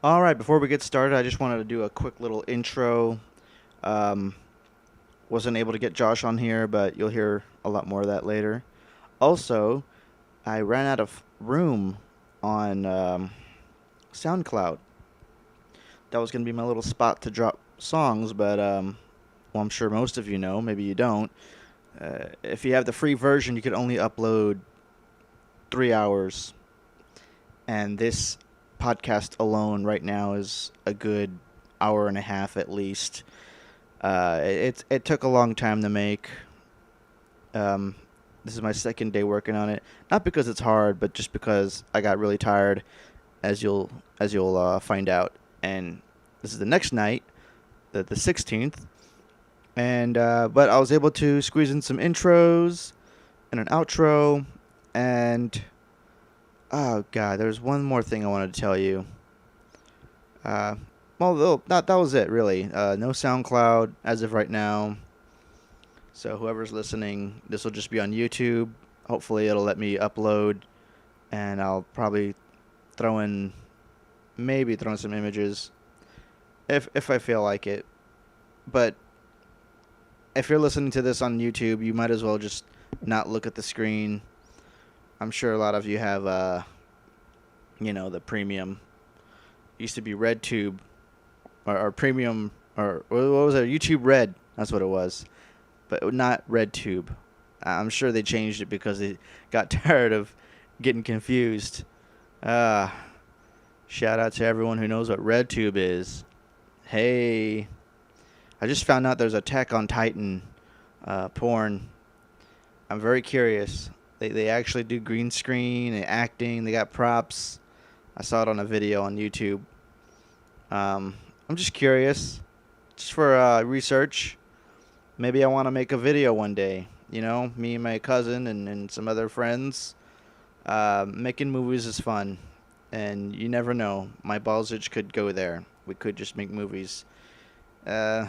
All right, before we get started, I just wanted to do a quick little intro. Um, wasn't able to get Josh on here, but you'll hear a lot more of that later. Also, I ran out of room on SoundCloud. That was going to be my little spot to drop songs, but well, I'm sure most of you know, maybe you don't. If you have the free version, you could only upload 3 hours, and this podcast alone right now is a good hour and a half at least. It took a long time to make. Um, this is my second day working on it. Not because it's hard, but just because I got really tired, as you'll find out. And this is the next night, the 16th. And but I was able to squeeze in some intros and an outro. And oh god, there's one more thing I wanted to tell you. Uh, well, that was it really. No SoundCloud as of right now. So whoever's listening, this will just be on YouTube. Hopefully it'll let me upload, and I'll probably throw in, maybe throw in some images if I feel like it. But if you're listening to this on YouTube, you might as well just not look at the screen. I'm sure a lot of you have, the premium. It used to be RedTube, or premium, or what was it? YouTube Red. That's what it was. But not RedTube. I'm sure they changed it because they got tired of getting confused. Uh, Shout out to everyone who knows what RedTube is. Hey, I just found out there's Attack on Titan porn. I'm very curious. They actually do green screen and acting. They got props. I saw it on a video on YouTube. I'm just curious, just for research. Maybe I want to make a video one day. You know, me and my cousin and some other friends. Making movies is fun. And you never know. Maibalzich could go there. We could just make movies. Uh,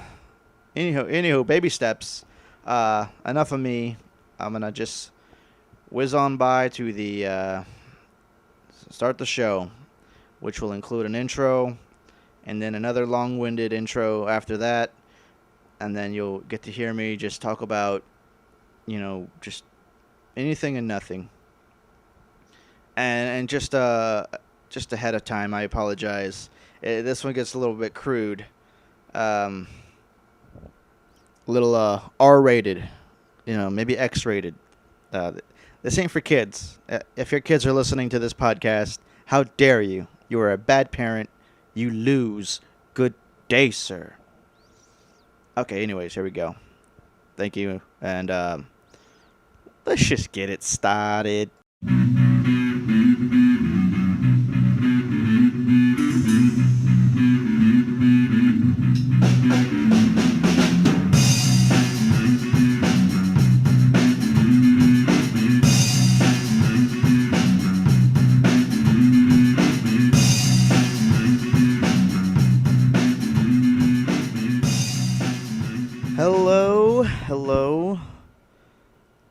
anywho, baby steps. Enough of me. I'm going to just whiz on by to the start the show, which will include an intro and then another long-winded intro after that. And then you'll get to hear me just talk about, just anything and nothing. And just ahead of time, I apologize. This one gets a little bit crude, a little R-rated, maybe X-rated. This ain't for kids. If your kids are listening to this podcast, how dare you? You are a bad parent. You lose. Good day, sir. Okay, anyways, here we go. Thank you. And let's just get it started.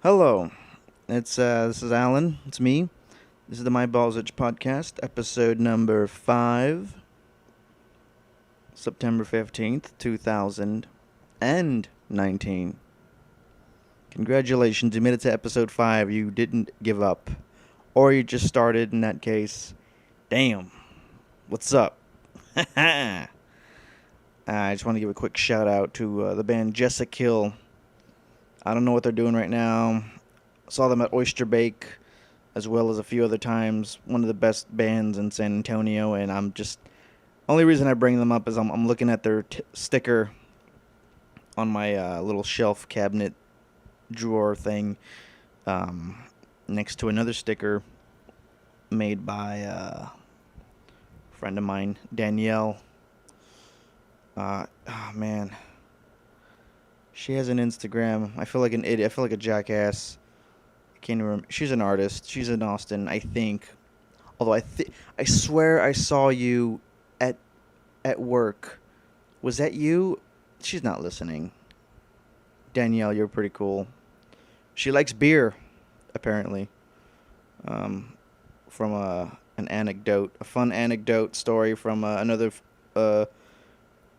Hello. This is Alan. It's me. This is the Maibalzich podcast, episode number 5, September 15th, 2019. Congratulations, you made it to episode 5. You didn't give up. Or you just started in that case. Damn. What's up? I just want to give a quick shout out to the band Jessica Hill. I don't know what they're doing right now. Saw them at Oyster Bake, as well as a few other times. One of the best bands in San Antonio, and only reason I bring them up is I'm looking at their sticker on my little shelf cabinet drawer thing, next to another sticker made by a friend of mine, Danielle. Oh man. She has an Instagram. I feel like an idiot. I feel like a jackass. I can't even remember. She's an artist. She's in Austin, I think. Although I swear I saw you at work. Was that you? She's not listening. Danielle, you're pretty cool. She likes beer, apparently. From an anecdote, a fun anecdote story from another uh,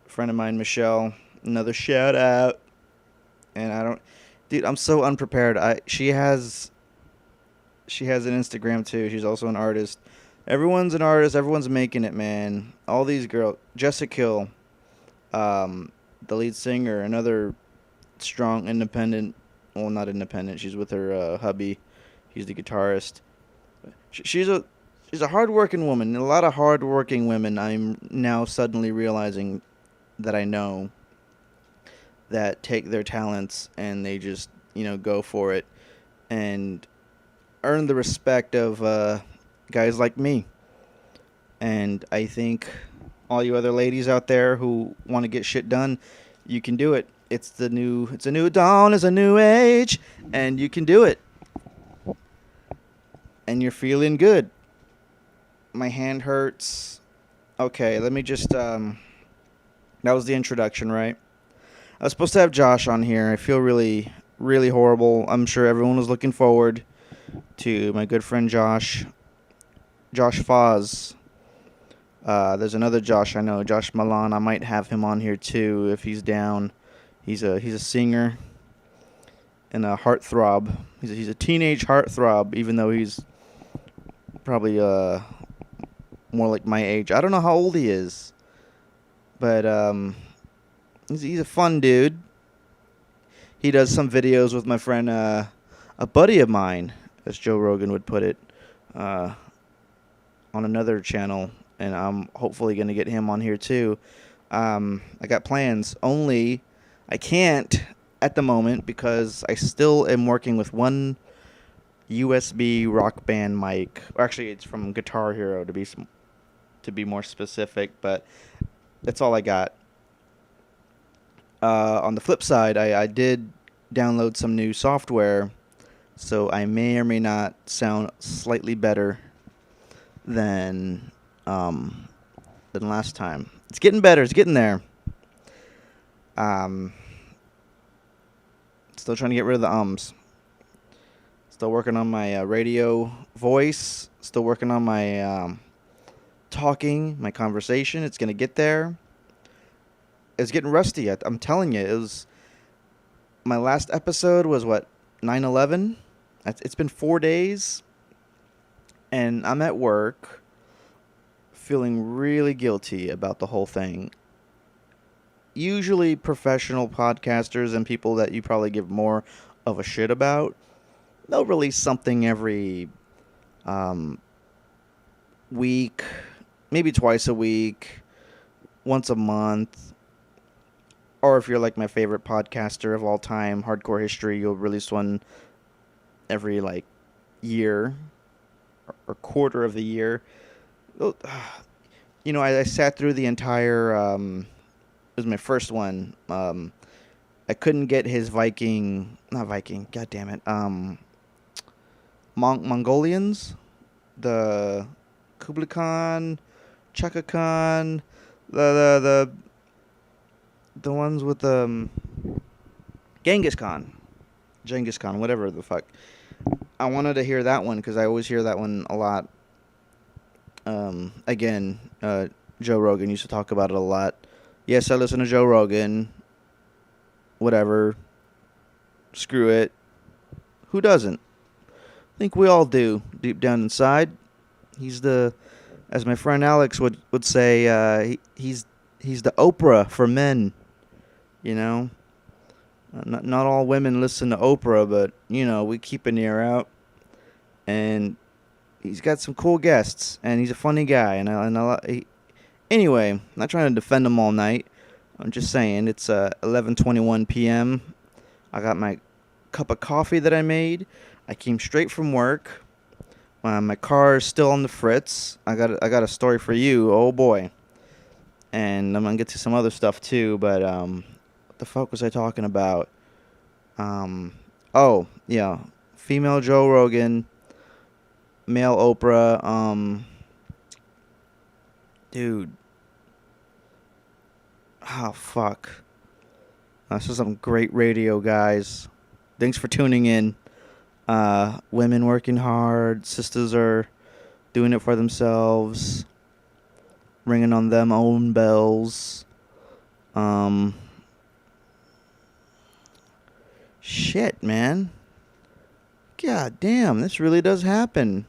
friend of mine, Michelle. Another shout out. And I don't, dude, I'm so unprepared. She has an Instagram too. She's also an artist. Everyone's an artist. Everyone's making it, man. All these girls. Jessica Hill, the lead singer, another strong, independent. Well, not independent. She's with her hubby. He's the guitarist. She's a hardworking woman. A lot of hardworking women. I'm now suddenly realizing that I know that take their talents and they just go for it and earn the respect of guys like me. And I think all you other ladies out there who want to get shit done, you can do it. It's a new dawn, it's a new age, and you can do it. And you're feeling good. My hand hurts. Okay, let me just that was the introduction, right? I was supposed to have Josh on here. I feel really, really horrible. I'm sure everyone was looking forward to my good friend Josh Foz. There's another Josh I know, Josh Milan. I might have him on here too if he's down. He's a singer and a heartthrob. He's a teenage heartthrob, even though he's probably more like my age. I don't know how old he is, but he's a fun dude. He does some videos with my friend, a buddy of mine, as Joe Rogan would put it, on another channel, and I'm hopefully going to get him on here too. I got plans, only I can't at the moment because I still am working with one USB Rock Band mic. Or actually, it's from Guitar Hero to be more specific, but that's all I got. On the flip side, I did download some new software, so I may or may not sound slightly better than last time. It's getting better. It's getting there. Still trying to get rid of the ums. Still working on my radio voice. Still working on my talking, my conversation. It's gonna get there. It's getting rusty. I'm telling you, it was my last episode was what 9/11. It's been 4 days, and I'm at work, feeling really guilty about the whole thing. Usually, professional podcasters and people that you probably give more of a shit about, they'll release something every week, maybe twice a week, once a month. Or if you're like my favorite podcaster of all time, Hardcore History, you'll release one every year or quarter of the year. I sat through the entire. It was my first one. I couldn't get his not Viking. God damn it. Mongolians, the Kublai Khan, Chaka Khan, the ones with Genghis Khan, whatever the fuck. I wanted to hear that one because I always hear that one a lot. Again, Joe Rogan used to talk about it a lot. Yes, I listen to Joe Rogan. Whatever. Screw it. Who doesn't? I think we all do, deep down inside. He's as my friend Alex would say, he's the Oprah for men. Not all women listen to Oprah, but we keep an ear out. And he's got some cool guests, and he's a funny guy. Anyway, I'm not trying to defend him all night. I'm just saying it's 11:21 p.m. I got my cup of coffee that I made. I came straight from work. My car is still on the fritz. I got a story for you. Oh boy. And I'm gonna get to some other stuff too. But what the fuck was I talking about? Oh yeah, female Joe Rogan, male Oprah. Dude. Oh fuck. This is some great radio, guys. Thanks for tuning in. Women working hard. Sisters are doing it for themselves, ringing on them own bells. Shit, man. God damn, this really does happen.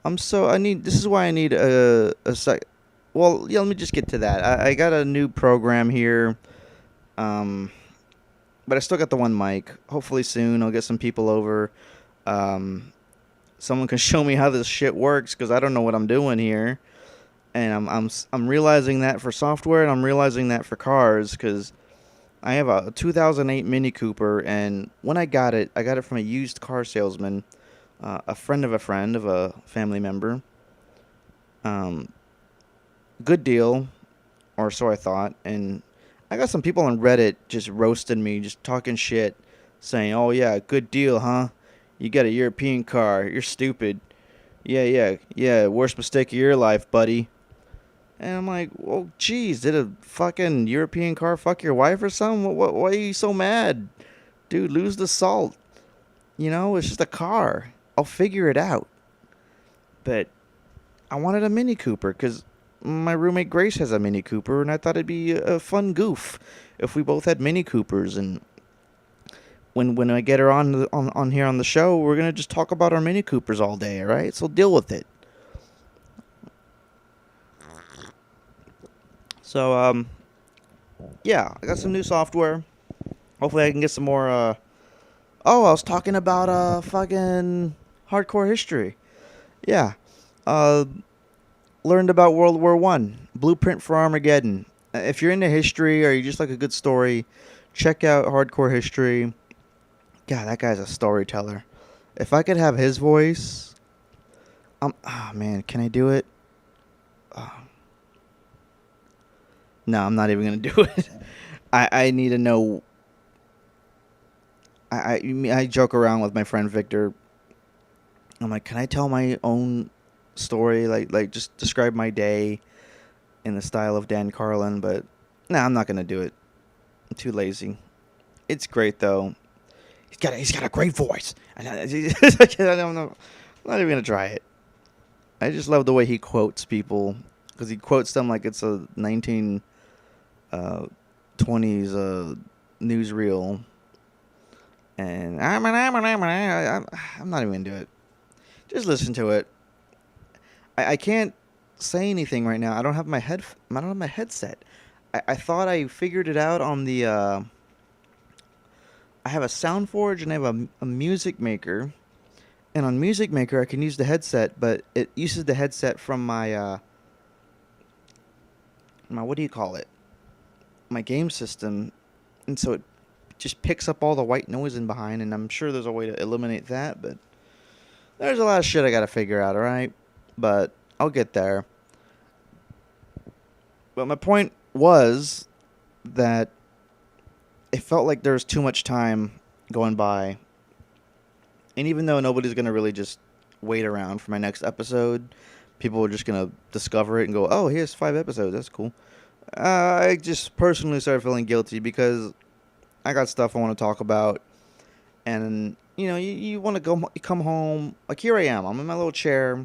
This is why I need a sec. Well, yeah, let me just get to that. I got a new program here. But I still got the one mic. Hopefully soon I'll get some people over. Someone can show me how this shit works, because I don't know what I'm doing here. And I'm realizing that for software, and I'm realizing that for cars, because I have a 2008 Mini Cooper, and when I got it from a used car salesman, a friend of a family member. Good deal, or so I thought, and I got some people on Reddit just roasting me, just talking shit, saying, "Oh yeah, good deal, huh? You got a European car. You're stupid. Yeah. Worst mistake of your life, buddy." And I'm like, "Well, geez, did a fucking European car fuck your wife or something? Why are you so mad, dude? Lose the salt. It's just a car. I'll figure it out." But I wanted a Mini Cooper because my roommate Grace has a Mini Cooper, and I thought it'd be a fun goof if we both had Mini Coopers. And when I get her on here on the show, we're gonna just talk about our Mini Coopers all day, all right? So deal with it. So yeah, I got some new software. Hopefully, I can get some more. I was talking about fucking hardcore history. Yeah. Learned about World War One, Blueprint for Armageddon. If you're into history or you just like a good story, check out Hardcore History. God, that guy's a storyteller. If I could have his voice, oh man, can I do it? No, I'm not even gonna do it. I need to know. I joke around with my friend Victor. I'm like, can I tell my own story, like just describe my day in the style of Dan Carlin? But I'm not gonna do it. I'm too lazy. It's great though. He's got a great voice. I don't know. I'm not even gonna try it. I just love the way he quotes people, because he quotes them like it's a 1920s newsreel. And I'm not even gonna do it. Just listen to it. I can't say anything right now. I don't have my headset. I thought I figured it out on the. I have a SoundForge and I have a Music Maker, and on Music Maker I can use the headset, but it uses the headset from my what do you call it? My game system, and so it just picks up all the white noise in behind. And I'm sure there's a way to eliminate that, but there's a lot of shit I gotta figure out. All right. But I'll get there. But my point was that it felt like there was too much time going by. And even though nobody's going to really just wait around for my next episode, people are just going to discover it and go, "Oh, here's 5 episodes. That's cool." I just personally started feeling guilty because I got stuff I want to talk about. And, you want to come home. Like, here I am. I'm in my little chair.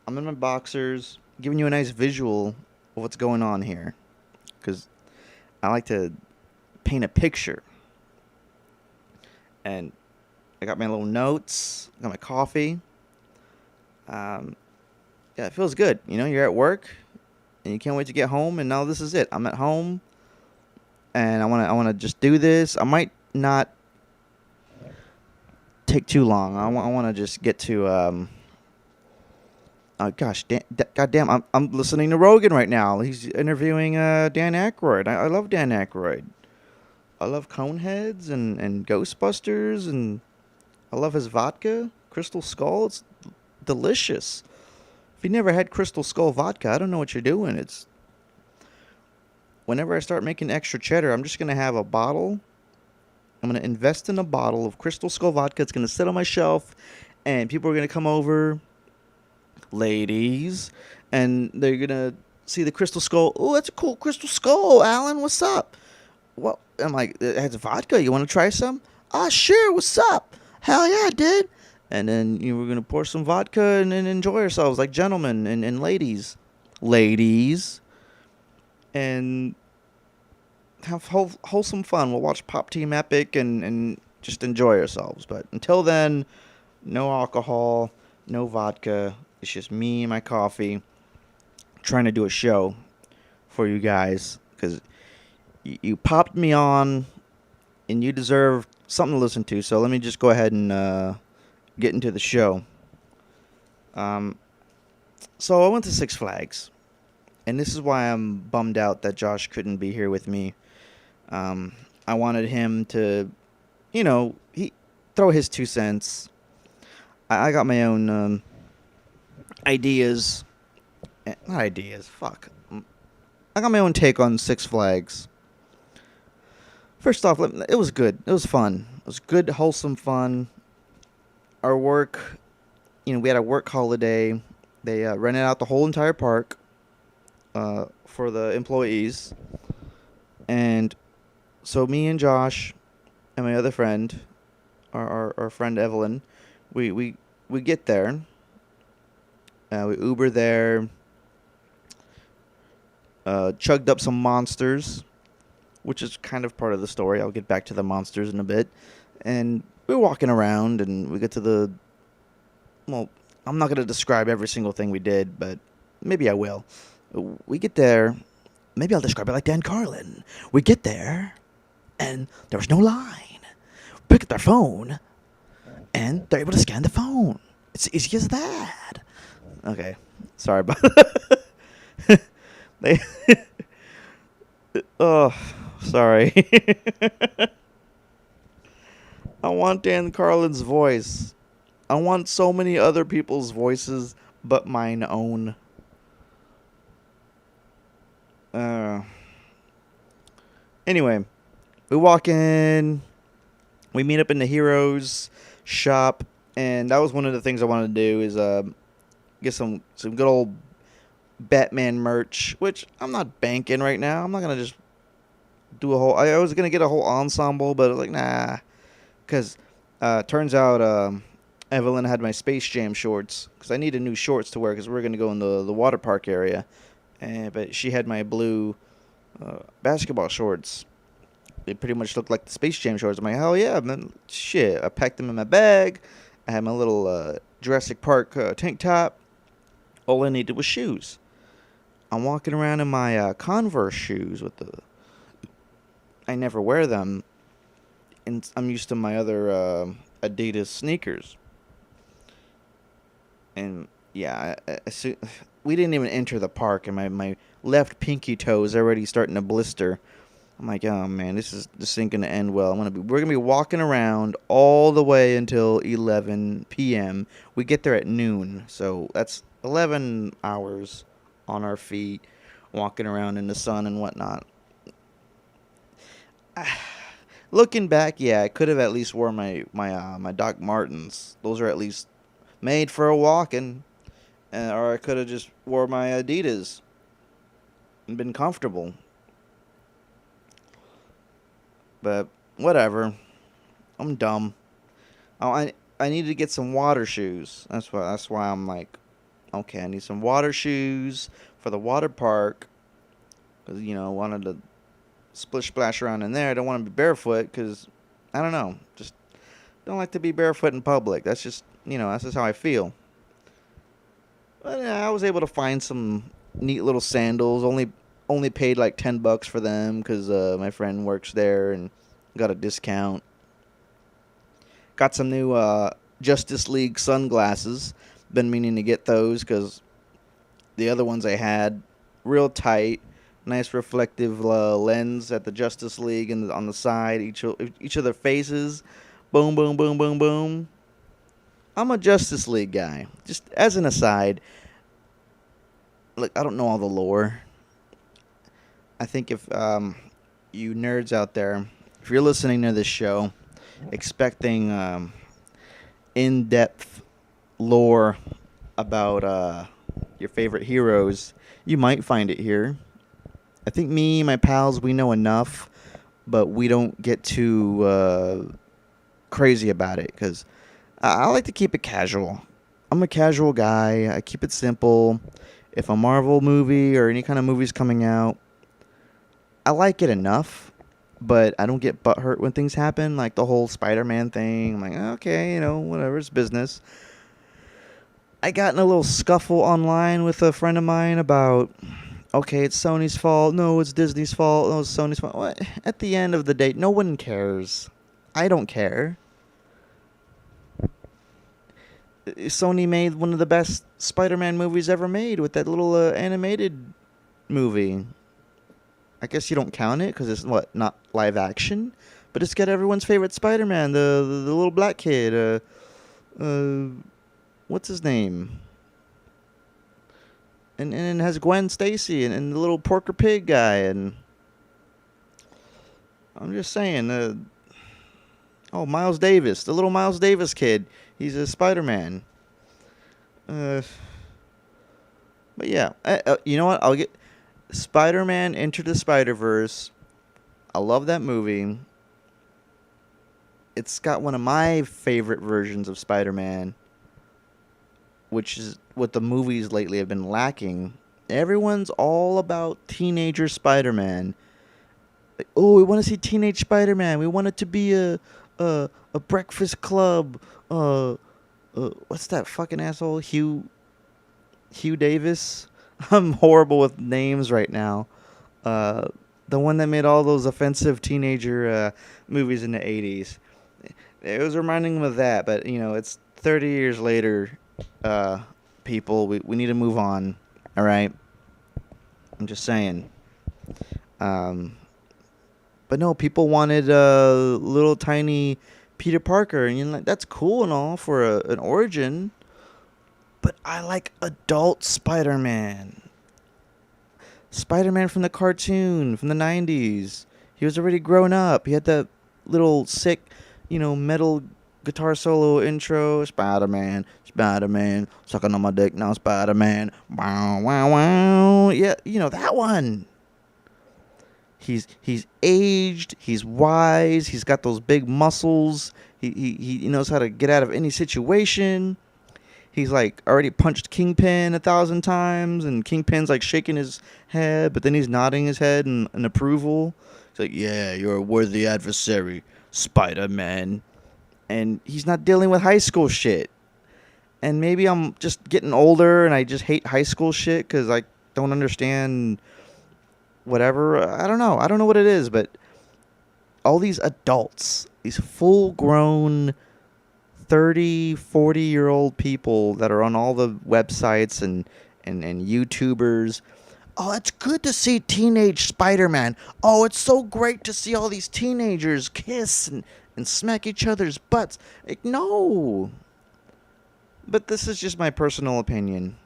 I'm in my boxers, giving you a nice visual of what's going on here, because I like to paint a picture. And I got my little notes, I got my coffee. Yeah, it feels good. You're at work, and you can't wait to get home, and now this is it. I'm at home, and I want to just do this. I might not take too long. I want to just get to. Gosh, goddamn! I'm listening to Rogan right now. He's interviewing Dan Aykroyd. I love Dan Aykroyd. I love Coneheads and Ghostbusters, and I love his vodka, Crystal Skull. It's delicious. If you never had Crystal Skull vodka, I don't know what you're doing. It's whenever I start making extra cheddar, I'm just gonna have a bottle. I'm gonna invest in a bottle of Crystal Skull vodka. It's gonna sit on my shelf, and people are gonna come over. Ladies, and they're gonna see the Crystal Skull. "Oh, that's a cool Crystal Skull, Alan. What's up?" Well, I'm like, "It has vodka. You want to try some?" "Ah, sure. What's up?" "Hell yeah, dude." And then we're going to pour some vodka and enjoy ourselves like gentlemen and ladies. Ladies. And have wholesome fun. We'll watch Pop Team Epic and just enjoy ourselves. But until then, no alcohol, no vodka. It's just me and my coffee trying to do a show for you guys. Because you popped me on and you deserve something to listen to. So let me just go ahead and get into the show. So I went to Six Flags. And this is why I'm bummed out that Josh couldn't be here with me. I wanted him to, he throw his 2 cents. I got my own ideas. Not ideas, fuck. I got my own take on Six Flags. First off, it was good. It was fun. It was good, wholesome fun. Our work, we had a work holiday. They rented out the whole entire park for the employees. And so me and Josh and my other friend, our friend Evelyn, we get there. We Uber there. Chugged up some monsters, which is kind of part of the story. I'll get back to the monsters in a bit. And we're walking around, and we get to well, I'm not going to describe every single thing we did, but maybe I will. We get there. Maybe I'll describe it like Dan Carlin. We get there, and there was no line. Pick up their phone, and they're able to scan the phone. It's easy as that. Okay. Sorry about they. Oh, sorry. I want Dan Carlin's voice. I want so many other people's voices but mine own. Anyway, we walk in. We meet up in the Heroes shop, and that was one of the things I wanted to do is get some good old Batman merch, which I'm not banking right now. I'm not gonna just do a whole. I was gonna get a whole ensemble, but I was like, nah, because turns out Evelyn had my Space Jam shorts because I needed new shorts to wear because we were gonna go in the water park area, but she had my blue basketball shorts. They pretty much looked like the Space Jam shorts. I'm like, hell yeah, man. Shit. I packed them in my bag. I had my little Jurassic Park tank top. All I needed was shoes. I'm walking around in my Converse shoes with I never wear them. And I'm used to my other Adidas sneakers. And yeah, we didn't even enter the park, and my left pinky toe is already starting to blister. I'm like, oh man, this ain't gonna end well. We're gonna be walking around all the way until 11 p.m. We get there at noon, so that's 11 hours on our feet, walking around in the sun and whatnot. Looking back, yeah, I could have at least wore my Doc Martens. Those are at least made for a walking, or I could have just wore my Adidas and been comfortable. But whatever. I'm dumb. Oh, I need to get some water shoes. That's why I'm like, okay, I need some water shoes for the water park. Cause I wanted to splish splash around in there. I don't want to be barefoot because I don't know. Just don't like to be barefoot in public. That's just that's just how I feel. But yeah, I was able to find some neat little sandals. Only paid like $10 for them because my friend works there and got a discount. Got some new Justice League sunglasses. Been meaning to get those because the other ones I had, real tight, nice reflective lens at the Justice League and on the side, each of their faces. Boom, boom, boom, boom, boom. I'm a Justice League guy. Just as an aside, look, I don't know all the lore. I think if you nerds out there, if you're listening to this show, expecting in-depth lore about your favorite heroes, you might find it here. I think me and my pals, we know enough, but we don't get too crazy about it because I like to keep it casual. I'm a casual guy. I keep it simple. If a Marvel movie or any kind of movie's coming out, I like it enough, but I don't get butthurt when things happen, like the whole Spider-Man thing. I'm like, okay, whatever, it's business. I got in a little scuffle online with a friend of mine about, okay, it's Sony's fault. No, it's Disney's fault. No, it's Sony's fault. What? At the end of the day, no one cares. I don't care. Sony made one of the best Spider-Man movies ever made with that little animated movie. I guess you don't count it because it's not live action, but it's got everyone's favorite Spider-Man, the little black kid. Uh, what's his name? And it has Gwen Stacy and the little Porker Pig guy. And I'm just saying, Miles Davis, the little Miles Davis kid. He's a Spider-Man. Uh, but yeah, you know what? I'll get Spider-Man Into the Spider-Verse. I love that movie. It's got one of my favorite versions of Spider-Man, which is what the movies lately have been lacking. Everyone's all about teenager Spider-Man. Like, oh, we want to see teenage Spider-Man. We want it to be a Breakfast Club. What's that fucking asshole? Hugh Davis. I'm horrible with names right now. Uh, the one that made all those offensive teenager movies in the 80s. It was reminding him of that, but it's 30 years later. People, we need to move on. All right. I'm just saying. Um, but no, people wanted little tiny Peter Parker, and like, that's cool and all for an origin. But I like adult Spider-Man. Spider-Man from the cartoon from the 90s. He was already grown up. He had that little sick, metal guitar solo intro. Spider-Man, Spider-Man, sucking on my dick now, Spider-Man. Wow, wow, wow. Yeah, that one. He's aged. He's wise. He's got those big muscles. He knows how to get out of any situation. He's like already punched Kingpin 1,000 times, and Kingpin's like shaking his head, but then he's nodding his head in approval. He's like, "Yeah, you're a worthy adversary, Spider-Man." And he's not dealing with high school shit. And maybe I'm just getting older, and I just hate high school shit because I don't understand whatever. I don't know. I don't know what it is, but all these adults, these full-grown 30, 40-year-old people that are on all the websites and YouTubers. Oh, it's good to see teenage Spider-Man. Oh, it's so great to see all these teenagers kiss and smack each other's butts. Like, no. But this is just my personal opinion.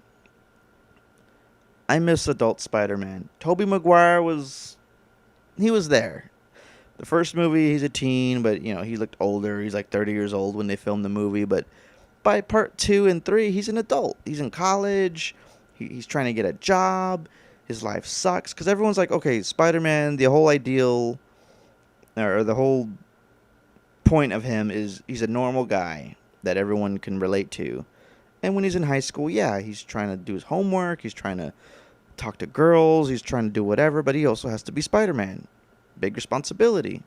I miss adult Spider-Man. Tobey Maguire he was there. The first movie, he's a teen, but, he looked older. He's like 30 years old when they filmed the movie. But by part 2 and 3, he's an adult. He's in college. He's trying to get a job. His life sucks. Because everyone's like, okay, Spider-Man, the whole ideal, or the whole point of him is he's a normal guy that everyone can relate to. And when he's in high school, yeah, he's trying to do his homework. He's trying to talk to girls. He's trying to do whatever. But he also has to be Spider-Man. Big responsibility.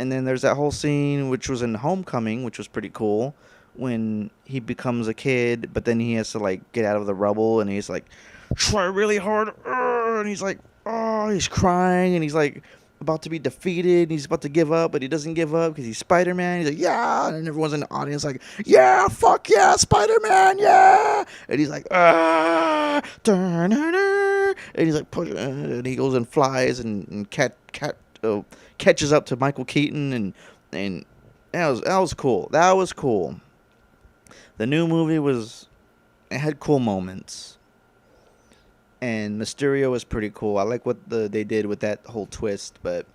And then there's that whole scene which was in Homecoming, which was pretty cool, when he becomes a kid, but then he has to like get out of the rubble, and he's like, try really hard, and he's like, oh, he's crying, and he's like about to be defeated, and he's about to give up, but he doesn't give up because he's Spider-Man. He's like, yeah, and everyone's in the audience like, yeah, fuck yeah, Spider-Man, yeah, and he's like, ah, and he's like pushing, and he goes and flies and catches up to Michael Keaton, and that was cool. That was cool. The new movie it had cool moments, and Mysterio was pretty cool. I like what they did with that whole twist, but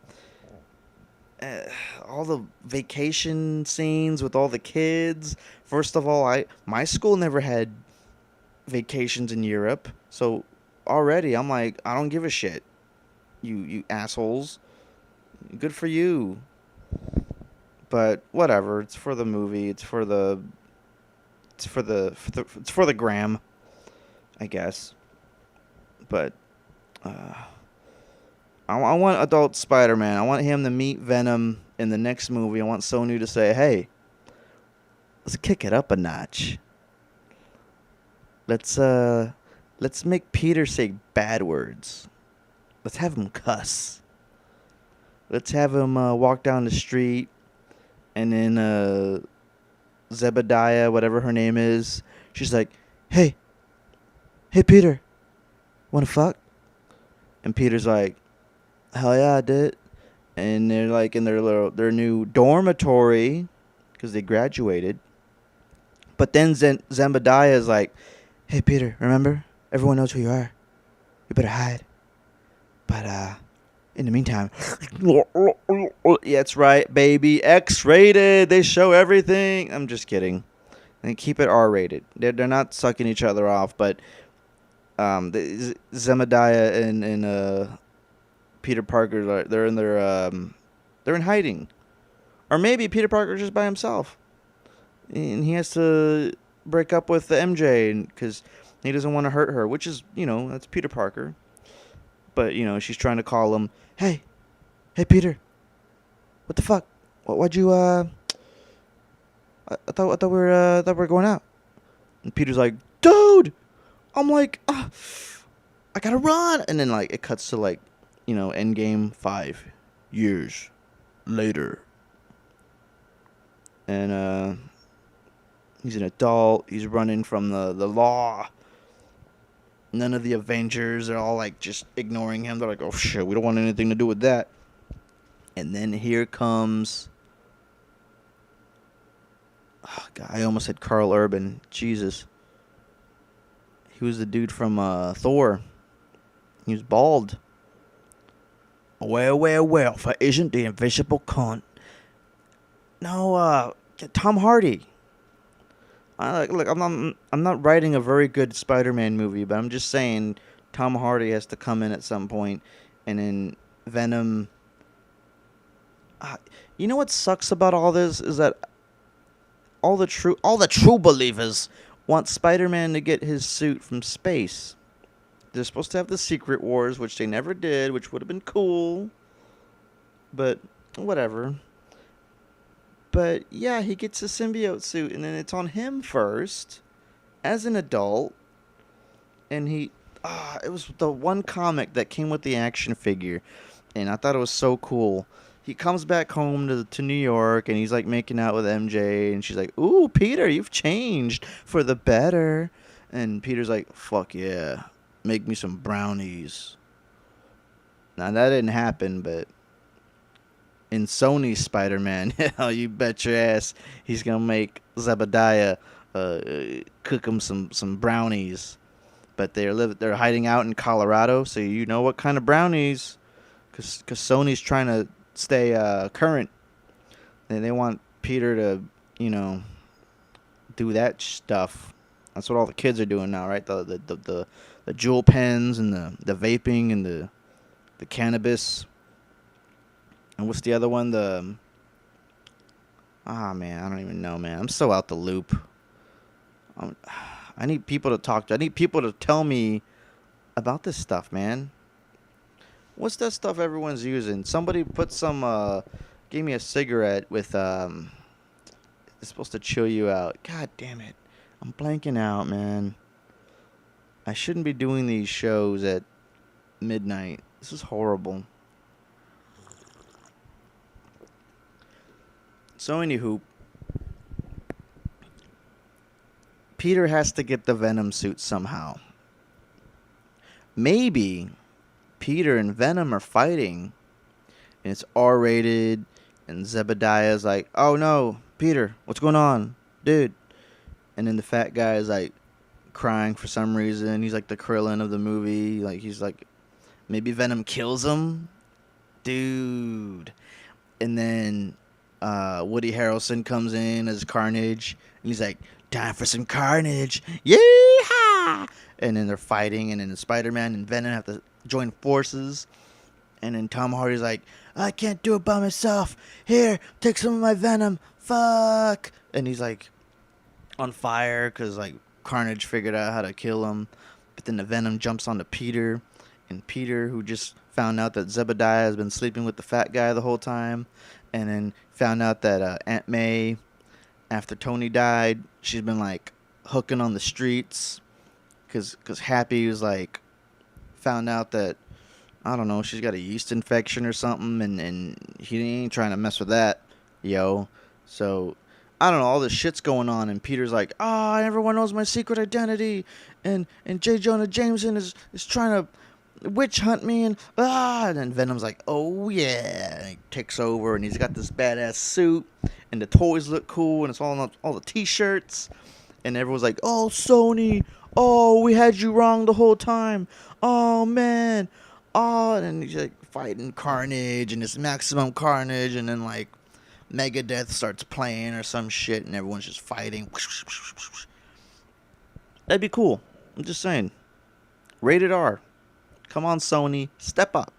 all the vacation scenes with all the kids. First of all, my school never had vacations in Europe, so already I'm like, I don't give a shit. You assholes. Good for you. But whatever. It's for the movie. It's for the gram, I guess. But uh, I want adult Spider-Man. I want him to meet Venom in the next movie. I want Sony to say, "Hey, let's kick it up a notch. Let's uh let's make Peter say bad words. Let's have him cuss. Let's have him walk down the street and then Zebediah, whatever her name is, she's like, "Hey, hey Peter, wanna fuck?" And Peter's like, "Hell yeah, I did." And they're like in their new dormitory because they graduated. But then Zebediah is like, "Hey Peter, remember? Everyone knows who you are. You better hide. But in the meantime, yeah, that's right, baby. X-rated. They show everything." I'm just kidding. And keep it R-rated. They're not sucking each other off, but Zebediah and Peter Parker, they're in hiding, or maybe Peter Parker's just by himself, and he has to break up with the MJ because he doesn't want to hurt her, which is, that's Peter Parker. But she's trying to call him, "Hey, hey Peter, what the fuck? Why'd you I thought we were going out." And Peter's like, "Dude," I'm like, "I gotta run." And then it cuts to Endgame 5 years later, and he's an adult. He's running from the law. None of the Avengers are all just ignoring him. They're like, "Oh shit, we don't want anything to do with that." And then here comes, oh God, I almost said Carl Urban. Jesus. He was the dude from Thor. He was bald. Well, if I isn't the invisible cunt. No, Tom Hardy. Look, I'm not writing a very good Spider-Man movie, but I'm just saying Tom Hardy has to come in at some point, and then Venom. You know what sucks about all this is that all the true believers want Spider-Man to get his suit from space. They're supposed to have the Secret Wars, which they never did, which would have been cool. But whatever. But yeah, he gets a symbiote suit, and then it's on him first, as an adult. And it was the one comic that came with the action figure, and I thought it was so cool. He comes back home to New York, and he's making out with MJ, and she's like, "Ooh, Peter, you've changed for the better." And Peter's like, "Fuck yeah, make me some brownies." Now that didn't happen, but in Sony's Spider-Man, you bet your ass he's gonna make Zebediah cook him some brownies. But they're hiding out in Colorado, so you know what kind of brownies, because Sony's trying to stay current, and they want Peter to do that stuff. That's what all the kids are doing now, right? The jewel pens and the vaping and the cannabis. And what's the other one? Man, I don't even know, man. I'm so out the loop. I need people to talk to. I need people to tell me about this stuff, man. What's that stuff everyone's using? Somebody gave me a cigarette with, it's supposed to chill you out. God damn it. I'm blanking out, man. I shouldn't be doing these shows at midnight. This is horrible. So anywho, Peter has to get the Venom suit somehow. Maybe Peter and Venom are fighting, and it's R-rated, and Zebediah's like, "Oh no, Peter, what's going on, dude?" And then the fat guy is crying for some reason. He's the Krillin of the movie. He's maybe Venom kills him, dude. And then Woody Harrelson comes in as Carnage, and he's like, "Time for some carnage, yeehaw!" And then they're fighting, and then Spider-Man and Venom have to join forces, And then Tom Hardy's like, I can't do it by myself. Here, take some of my venom. Fuck. And he's like on fire because like Carnage figured out how to kill him. But then the venom jumps onto Peter. And Peter, who just found out that Zebediah has been sleeping with the fat guy the whole time. And then found out that Aunt May, after Tony died, she's been like hooking on the streets. Because Happy was like, found out that, I don't know, she's got a yeast infection or something, and he ain't trying to mess with that, yo. So, I don't know, all this shit's going on, and Peter's like, everyone knows my secret identity, and J. Jonah Jameson is trying to witch hunt me, and then Venom's like, oh yeah, and he takes over, and he's got this badass suit, and the toys look cool, and it's all the t-shirts, and everyone's like, oh, Sony, oh, we had you wrong the whole time, oh, man, oh, and then he's like fighting Carnage and this Maximum Carnage, and then like Megadeth starts playing or some shit, and everyone's just fighting. That'd be cool. I'm just saying. Rated R. Come on, Sony, step up.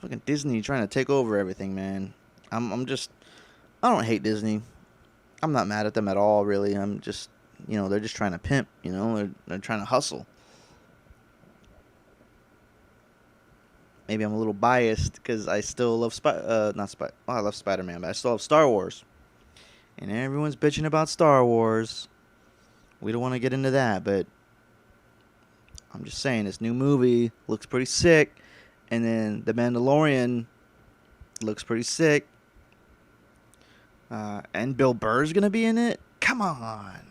Fucking Disney trying to take over everything, man. I don't hate Disney. I'm not mad at them at all, really. I'm just, they're just trying to pimp. They're trying to hustle. Maybe I'm a little biased because I still love I love Spider-Man, but I still love Star Wars. And everyone's bitching about Star Wars. We don't want to get into that, but I'm just saying this new movie looks pretty sick, and then The Mandalorian looks pretty sick. And Bill Burr's gonna be in it. Come on,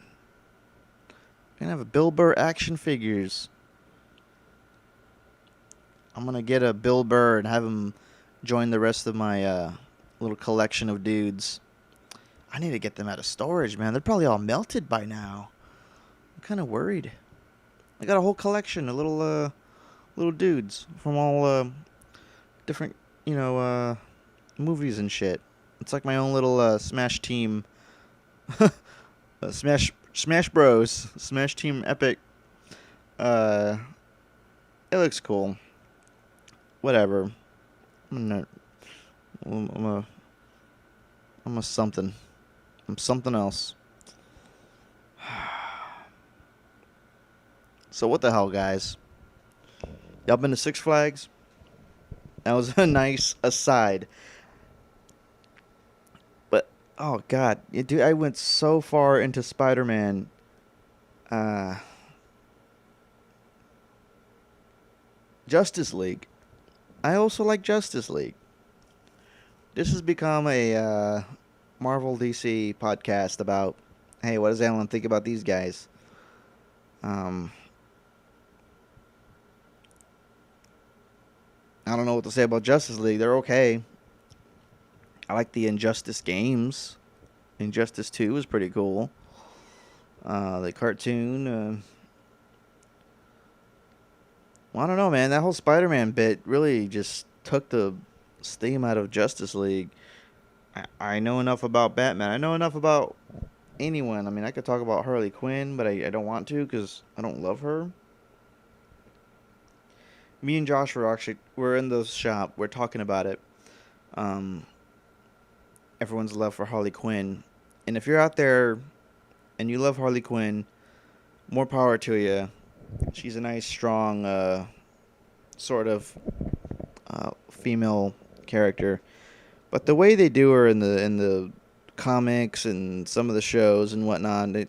gonna have a Bill Burr action figures. I'm going to get a Bill Burr and have him join the rest of my little collection of dudes. I need to get them out of storage, man. They're probably all melted by now. I'm kind of worried. I got a whole collection of little dudes from all different, movies and shit. It's like my own little Smash team. Smash Bros. Smash Team Epic. It looks cool. Whatever. I'm a something. I'm something else. So what the hell, guys? Y'all been to Six Flags? That was a nice aside. But, oh god, dude, I went so far into Spider-Man. Justice League. I also like Justice League. This has become a Marvel DC podcast about, hey, what does Alan think about these guys? I don't know what to say about Justice League. They're okay. I like the Injustice games. Injustice 2 was pretty cool. The cartoon. Well, I don't know, man. That whole Spider-Man bit really just took the steam out of Justice League. I know enough about Batman. I know enough about anyone. I mean, I could talk about Harley Quinn, but I don't want to because I don't love her. Me and Josh we're in the shop. We're talking about it. Everyone's love for Harley Quinn. And if you're out there and you love Harley Quinn, more power to you. She's a nice, strong, sort of female character, but the way they do her in the comics and some of the shows and whatnot,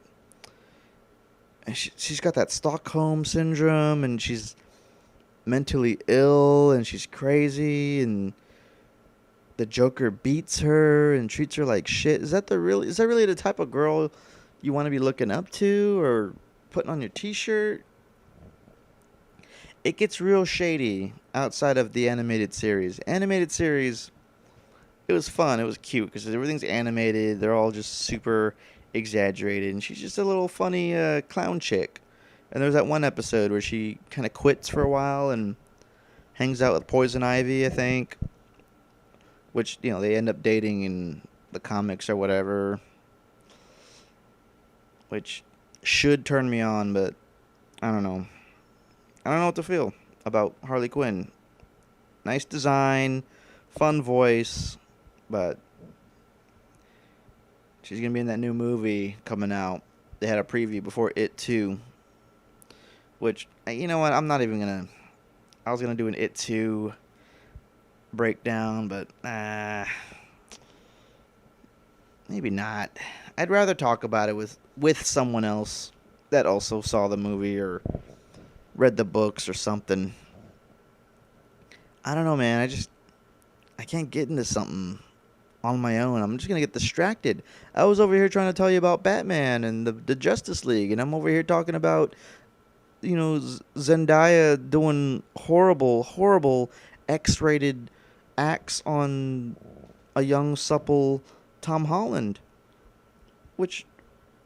she's got that Stockholm syndrome, and she's mentally ill, and she's crazy, and the Joker beats her and treats her like shit. Is that really the type of girl you want to be looking up to or putting on your t-shirt? It gets real shady outside of the animated series. Animated series, it was fun. It was cute because everything's animated. They're all just super exaggerated. And she's just a little funny clown chick. And there's that one episode where she kind of quits for a while and hangs out with Poison Ivy, I think. Which, they end up dating in the comics or whatever. Which should turn me on, but I don't know. I don't know what to feel. about Harley Quinn. Nice design, fun voice, but she's gonna be in that new movie coming out. They had a preview before It 2, which, you know what, I'm not even gonna. I was gonna do an It 2 breakdown, but maybe not. I'd rather talk about it with someone else that also saw the movie or read the books or something. I don't know, man. I can't get into something on my own. I'm just gonna get distracted. I was over here trying to tell you about Batman and the Justice League, and I'm over here talking about, Zendaya doing horrible X-rated acts on a young, supple Tom Holland. Which,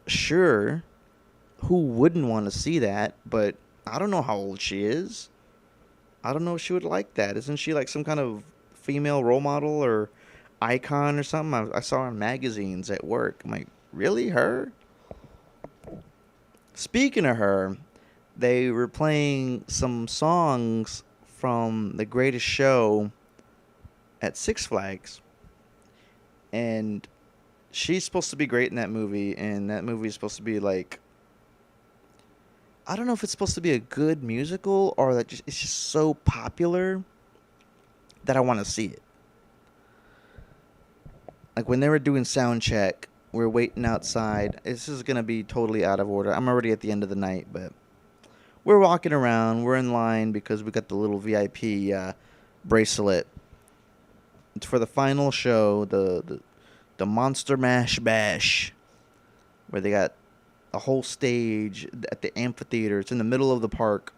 sure, who wouldn't want to see that? But I don't know how old she is. I don't know if she would like that. Isn't she like some kind of female role model or icon or something? I saw her in magazines at work. I'm like, really, her? Speaking of her, they were playing some songs from The Greatest Show at Six Flags, and she's supposed to be great in that movie, and that movie is supposed to be like, I don't know if it's supposed to be a good musical or that it's just so popular that I want to see it. Like when they were doing sound check, we're waiting outside. This is going to be totally out of order. I'm already at the end of the night, but we're walking around. We're in line because we got the little VIP bracelet. It's for the final show, the Monster Mash Bash, where they got a whole stage at the amphitheater. It's in the middle of the park,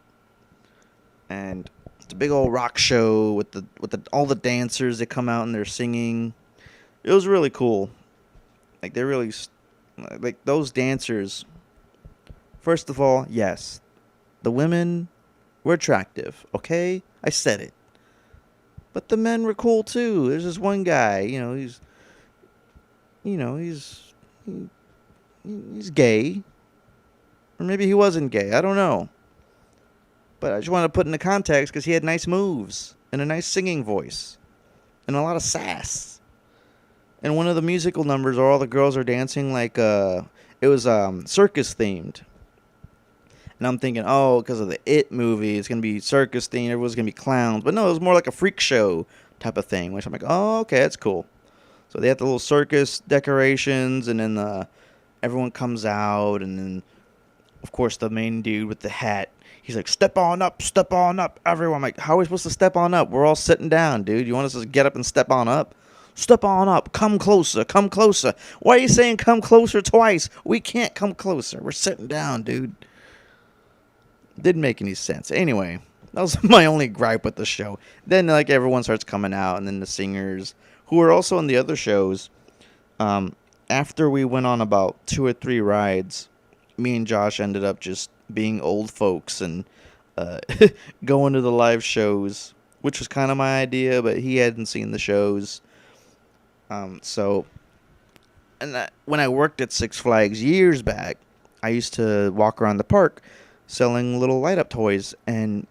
and it's a big old rock show with all the dancers that come out and they're singing. It was really cool. Like they really, like those dancers. First of all, yes, the women were attractive. Okay, I said it. But the men were cool too. There's this one guy. He's gay. Or maybe he wasn't gay. I don't know. But I just want to put in the context because he had nice moves and a nice singing voice and a lot of sass. And one of the musical numbers where all the girls are dancing like it was circus themed. And I'm thinking, oh, because of the It movie, it's going to be circus themed. Everyone's going to be clowns. But no, it was more like a freak show type of thing, which I'm like, oh, okay, that's cool. So they have the little circus decorations, and then everyone comes out, and then, of course, the main dude with the hat, he's like, step on up, everyone. I'm like, how are we supposed to step on up? We're all sitting down, dude. You want us to get up and step on up? Step on up. Come closer. Come closer. Why are you saying come closer twice? We can't come closer. We're sitting down, dude. Didn't make any sense. Anyway, that was my only gripe with the show. Then, like, everyone starts coming out, and then the singers, who were also in the other shows, after we went on about 2 or 3 rides, me and Josh ended up just being old folks and going to the live shows, which was kind of my idea, but he hadn't seen the shows. When I worked at Six Flags years back, I used to walk around the park selling little light-up toys, and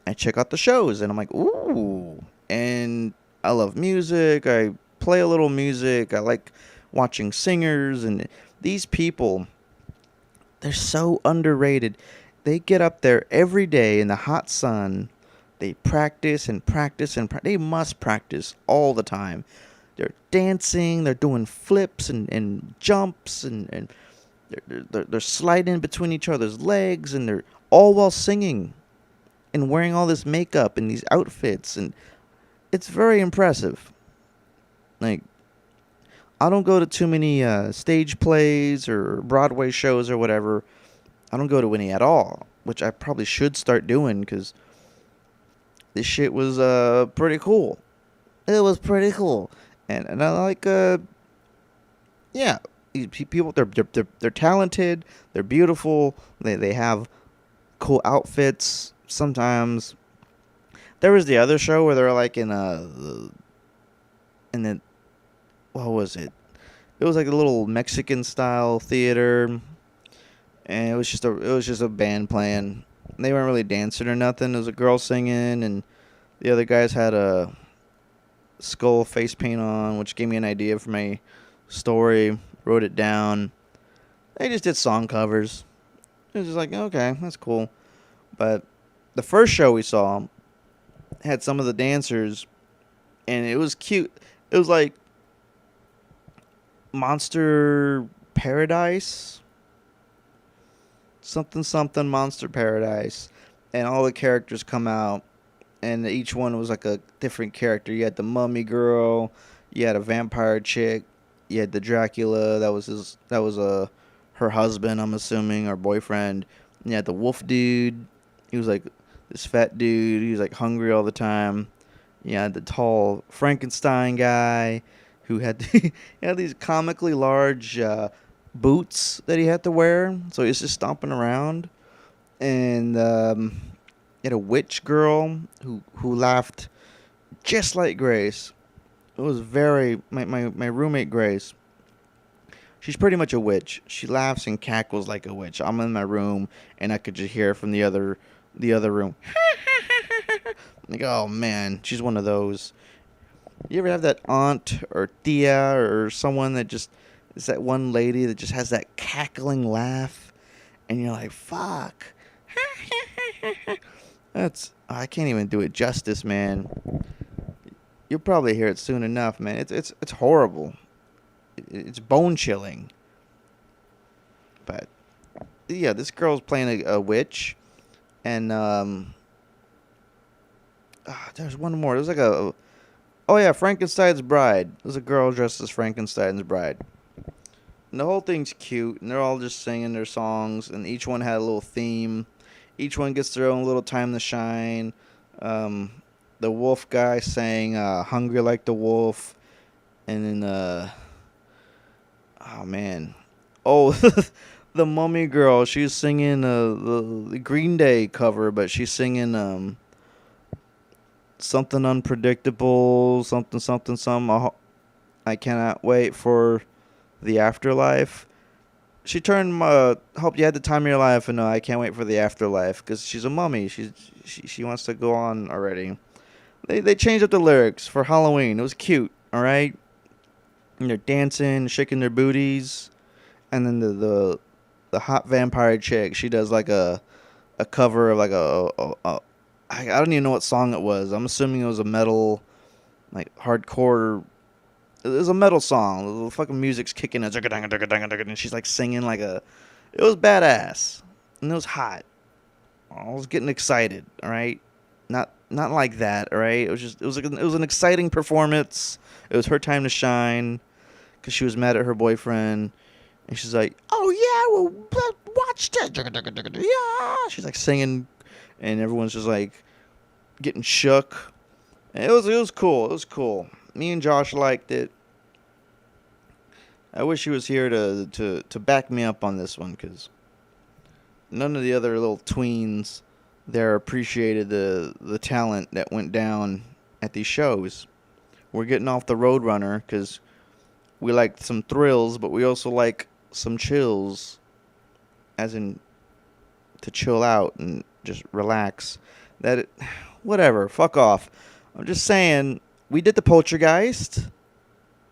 I check out the shows, and I'm like, ooh. And I love music. I play a little music. I like watching singers, and these people, they're so underrated. They get up there every day in the hot sun. They practice and practice and they must practice all the time. They're dancing. They're doing flips and jumps, and they're sliding between each other's legs, and they're all while singing and wearing all this makeup and these outfits, and it's very impressive. Like, I don't go to too many stage plays or Broadway shows or whatever. I don't go to any at all, which I probably should start doing because this shit was pretty cool. It was pretty cool, and I like yeah. These people, they're talented, they're beautiful, they have cool outfits. Sometimes there was the other show where they're like in the what was it? It was like a little Mexican style theater, and it was just a band playing. They weren't really dancing or nothing. There was a girl singing, and the other guys had a skull face paint on, which gave me an idea for my story. Wrote it down. They just did song covers. It was just like, okay, that's cool. But the first show we saw had some of the dancers, and it was cute. It was like Monster Paradise, something Monster Paradise, and all the characters come out, and each one was like a different character. You had the mummy girl, you had a vampire chick, you had the Dracula. That was her husband, I'm assuming, or boyfriend. And you had the wolf dude. He was like this fat dude. He was like hungry all the time. You had the tall Frankenstein guy who had he had these comically large boots that he had to wear. So he was just stomping around. And you had a witch girl who laughed just like Grace. It was very my roommate Grace. She's pretty much a witch. She laughs and cackles like a witch. I'm in my room and I could just hear from the other room. Like, oh man, she's one of those. You ever have that aunt or tia or someone that just is that one lady that just has that cackling laugh, and you're like, fuck. I can't even do it justice, man. You'll probably hear it soon enough, man. It's horrible. It's bone chilling. But yeah, this girl's playing a witch, and there's one more. There's like oh yeah, Frankenstein's bride. There's a girl dressed as Frankenstein's bride. And the whole thing's cute, and they're all just singing their songs, and each one had a little theme. Each one gets their own little time to shine. The wolf guy sang "Hungry Like the Wolf," and then oh man, oh the mummy girl. She's singing the Green Day cover, but she's singing something unpredictable, something. I cannot wait for the afterlife. She turned hope you had the time of your life, and I can't wait for the afterlife because she's a mummy. She wants to go on already. They changed up the lyrics for Halloween. It was cute, all right. And they're dancing, shaking their booties, and then the hot vampire chick. She does like a cover of like I don't even know what song it was. I'm assuming it was a metal, like hardcore. It was a metal song. The fucking music's kicking, and she's like singing like a. It was badass, and it was hot. I was getting excited. All right, not like that. All right, it was an exciting performance. It was her time to shine, because she was mad at her boyfriend, and she's like, "Oh yeah, well watch that." Yeah, she's like singing, and everyone's just like getting shook. And it was cool. It was cool. Me and Josh liked it. I wish he was here to back me up on this one, because none of the other little tweens there appreciated the talent that went down at these shows. We're getting off the Roadrunner because we like some thrills, but we also like some chills, as in to chill out and just relax. Whatever, fuck off. I'm just saying, we did the Poltergeist,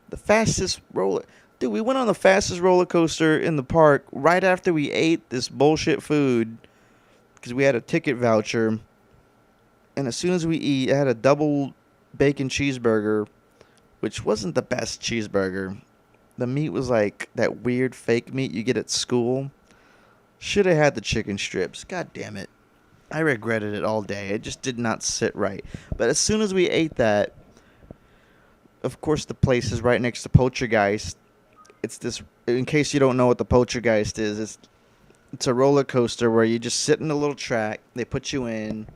the fastest roller. Dude, we went on the fastest roller coaster in the park right after we ate this bullshit food because we had a ticket voucher. And as soon as we eat, I had a double bacon cheeseburger, which wasn't the best cheeseburger. The meat was like that weird fake meat you get at school. Should have had the chicken strips. God damn it. I regretted it all day. It just did not sit right. But as soon as we ate that, of course the place is right next to Poltergeist. It's this, in case you don't know what the Poltergeist is, it's a roller coaster where you just sit in a little track, they put you in,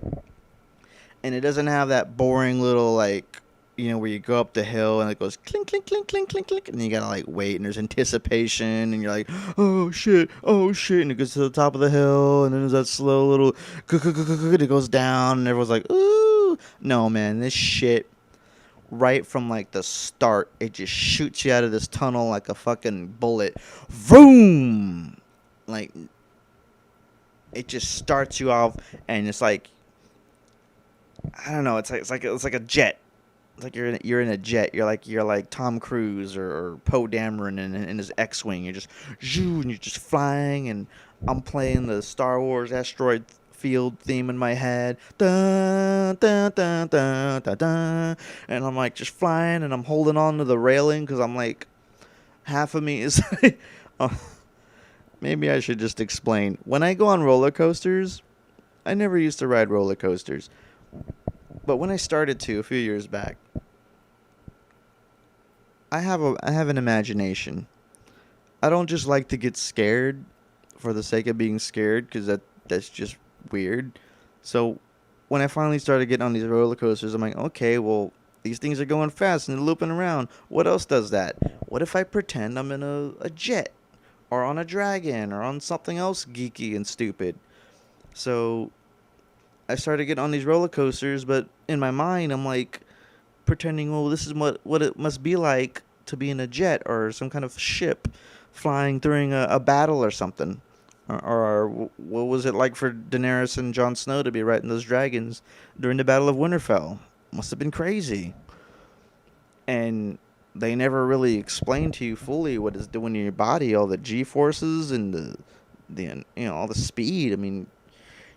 and it doesn't have that boring little, like, where you go up the hill and it goes clink, clink, clink, clink, clink, clink, and you gotta, like, wait, and there's anticipation, and you're like, oh, shit, and it goes to the top of the hill, and then there's that slow little, it goes down, and everyone's like, ooh. No, man, this shit, right from like the start, it just shoots you out of this tunnel like a fucking bullet. Vroom! Like, it just starts you off, and it's like, I don't know. It's like a jet. It's like you're in a jet. You're like Tom Cruise or Poe Dameron in his X-wing. You're just and you're just flying, and I'm playing the Star Wars asteroid field theme in my head. Dun, dun, dun, dun, dun, dun. And I'm like just flying, and I'm holding on to the railing because I'm like, half of me is. Oh, maybe I should just explain. When I go on roller coasters, I never used to ride roller coasters, but when I started to a few years back, I have an imagination. I don't just like to get scared for the sake of being scared because that's just weird. So when I finally started getting on these roller coasters, I'm like, okay, well, these things are going fast and they're looping around. What else does that? What if I pretend I'm in a jet or on a dragon or on something else geeky and stupid? So I started getting on these roller coasters, but in my mind, I'm like pretending, well, this is what it must be like to be in a jet or some kind of ship flying during a battle or something. Or what was it like for Daenerys and Jon Snow to be riding those dragons during the Battle of Winterfell? Must have been crazy. And they never really explain to you fully what it's doing to your body, all the G forces and the all the speed. I mean,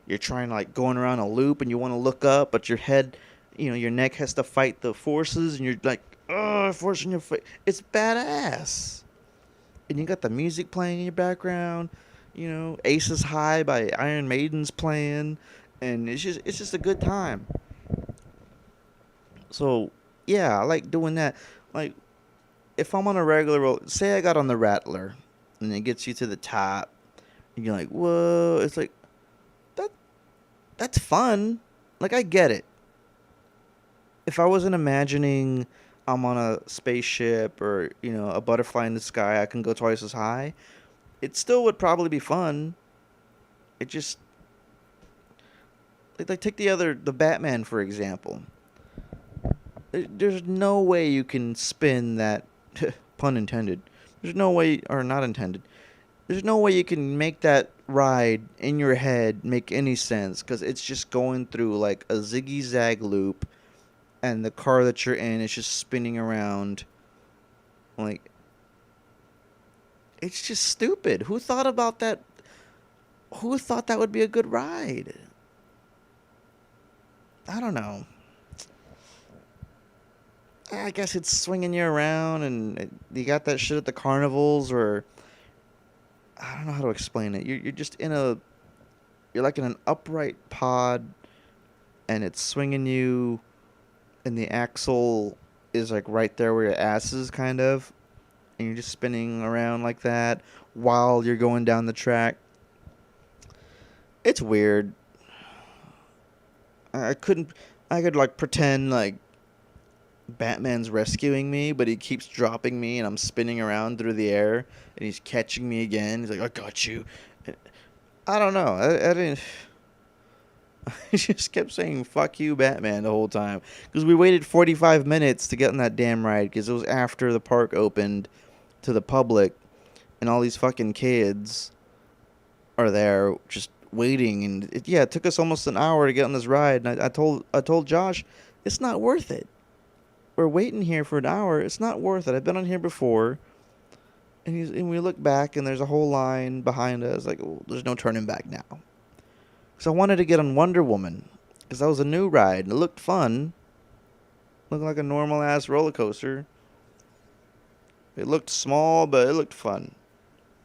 you're trying to like going around a loop and you want to look up, but your head, your neck has to fight the forces, and you're like, oh, forcing your face. It's badass. And you got the music playing in your background. Aces High by Iron Maiden's playing, and it's just a good time. So yeah, I like doing that. Like if I'm on a regular roll, say I got on the Rattler, and it gets you to the top, and you're like, whoa! It's like that. That's fun. Like I get it. If I wasn't imagining I'm on a spaceship or a butterfly in the sky, I can go twice as high. It still would probably be fun. It just like take the Batman for example. There's no way you can spin that, pun intended. There's no way, or not intended. There's no way you can make that ride in your head make any sense because it's just going through like a ziggy zag loop, and the car that you're in is just spinning around. Like it's just stupid. Who thought about that? Who thought that would be a good ride? I don't know. I guess it's swinging you around, and you got that shit at the carnivals, or I don't know how to explain it. You're just you're like in an upright pod, and it's swinging you, and the axle is like right there where your ass is, kind of, and you're just spinning around like that while you're going down the track. It's weird. I couldn't. I could like pretend like Batman's rescuing me, but he keeps dropping me, and I'm spinning around through the air, and he's catching me again. He's like, "I got you." I don't know. I didn't. I just kept saying "fuck you, Batman" the whole time because we waited 45 minutes to get on that damn ride because it was after the park opened to the public, and all these fucking kids are there just waiting, and it took us almost an hour to get on this ride. And I told Josh, it's not worth it. We're waiting here for an hour. It's not worth it. I've been on here before. And we look back, and there's a whole line behind us. Like, oh, there's no turning back now. So I wanted to get on Wonder Woman, because that was a new ride, and it looked fun. Looked like a normal-ass roller coaster. It looked small, but it looked fun.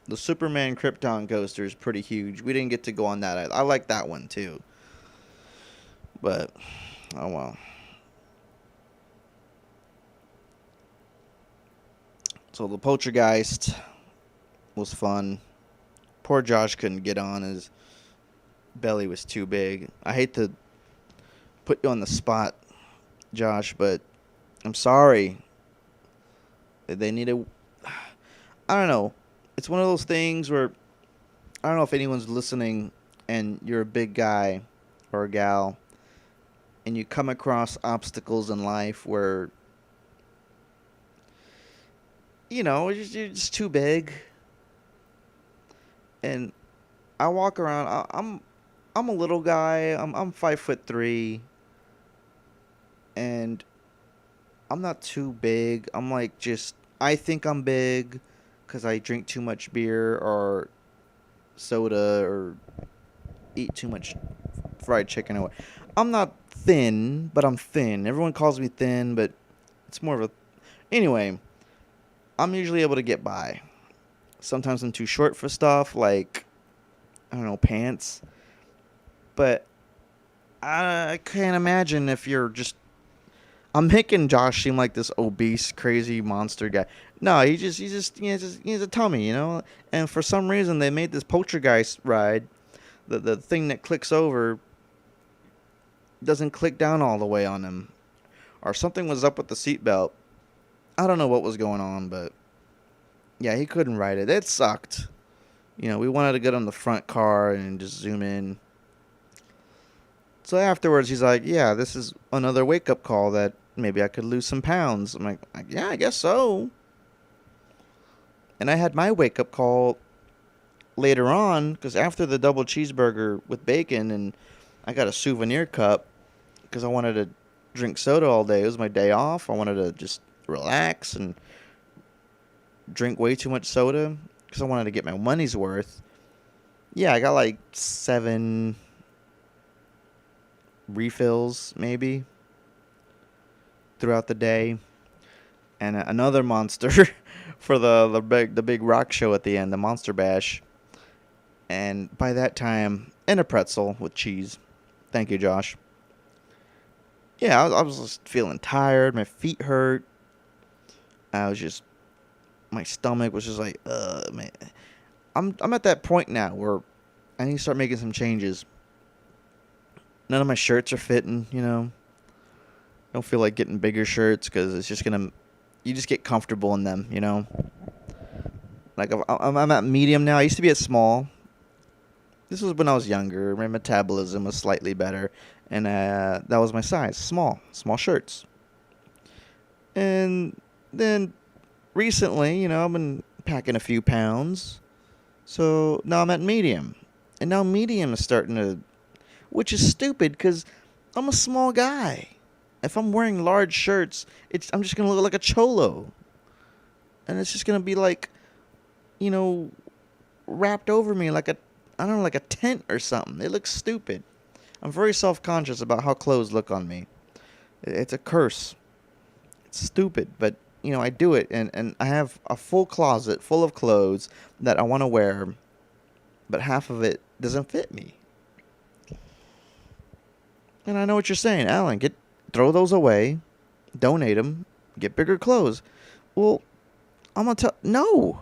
The Superman Krypton coaster is pretty huge. We didn't get to go on that. I like that one, too. But, oh well. So the Poltergeist was fun. Poor Josh couldn't get on. His belly was too big. I hate to put you on the spot, Josh, but I'm sorry. They need a... I don't know. It's one of those things where I don't know if anyone's listening and you're a big guy or a gal and you come across obstacles in life where you're just too big, and I walk around. I'm a little guy. I'm 5'3", and I'm not too big. I'm like just I think I'm big because I drink too much beer or soda or eat too much fried chicken or what. I'm not thin, but I'm thin. Everyone calls me thin, but it's more of a anyway. I'm usually able to get by. Sometimes I'm too short for stuff like I don't know pants, but I can't imagine if you're just. I'm making Josh seem like this obese, crazy monster guy. No, he has a tummy, you know. And for some reason, they made this poltergeist ride. The thing that clicks over doesn't click down all the way on him, or something was up with the seatbelt. I don't know what was going on, but yeah, he couldn't ride it. It sucked. You know, we wanted to get on the front car and just zoom in. So afterwards, he's like, "Yeah, this is another wake up call that maybe I could lose some pounds." I'm like, "Yeah, I guess so." And I had my wake up call later on because after the double cheeseburger with bacon, and I got a souvenir cup because I wanted to drink soda all day. It was my day off. I wanted to just relax and drink way too much soda because I wanted to get my money's worth. Yeah, I got like 7 refills maybe throughout the day, and another monster for the big rock show at the end, the Monster Bash. And by that time, and a pretzel with cheese. Thank you, Josh. Yeah, I was just feeling tired. My feet hurt. I was just my stomach was just like, man. I'm at that point now where I need to start making some changes. None of my shirts are fitting, you know. I don't feel like getting bigger shirts because it's just gonna. You just get comfortable in them, you know. Like I'm at medium now. I used to be at small. This was when I was younger. My metabolism was slightly better, and that was my size, small shirts. And then recently, you know, I've been packing a few pounds, so now I'm at medium, and now medium is starting to, which is stupid because I'm a small guy. If I'm wearing large shirts, I'm just gonna look like a cholo, and it's just gonna be like, you know, wrapped over me like a, I don't know, like a tent or something. It looks stupid. I'm very self-conscious about how clothes look on me. It's a curse. It's stupid, but you know, I do it, and I have a full closet full of clothes that I want to wear, but half of it doesn't fit me. And I know what you're saying, Alan. Throw those away, donate them, get bigger clothes. Well, I'm gonna tell no.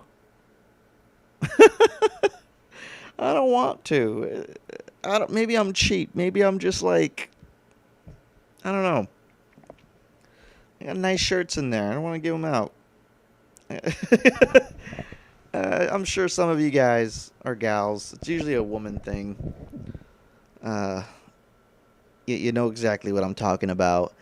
I don't want to. I don't. Maybe I'm cheap. Maybe I'm just like, I don't know. I got nice shirts in there. I don't want to give them out. I'm sure some of you guys or gals, it's usually a woman thing. Uh, you know exactly what I'm talking about.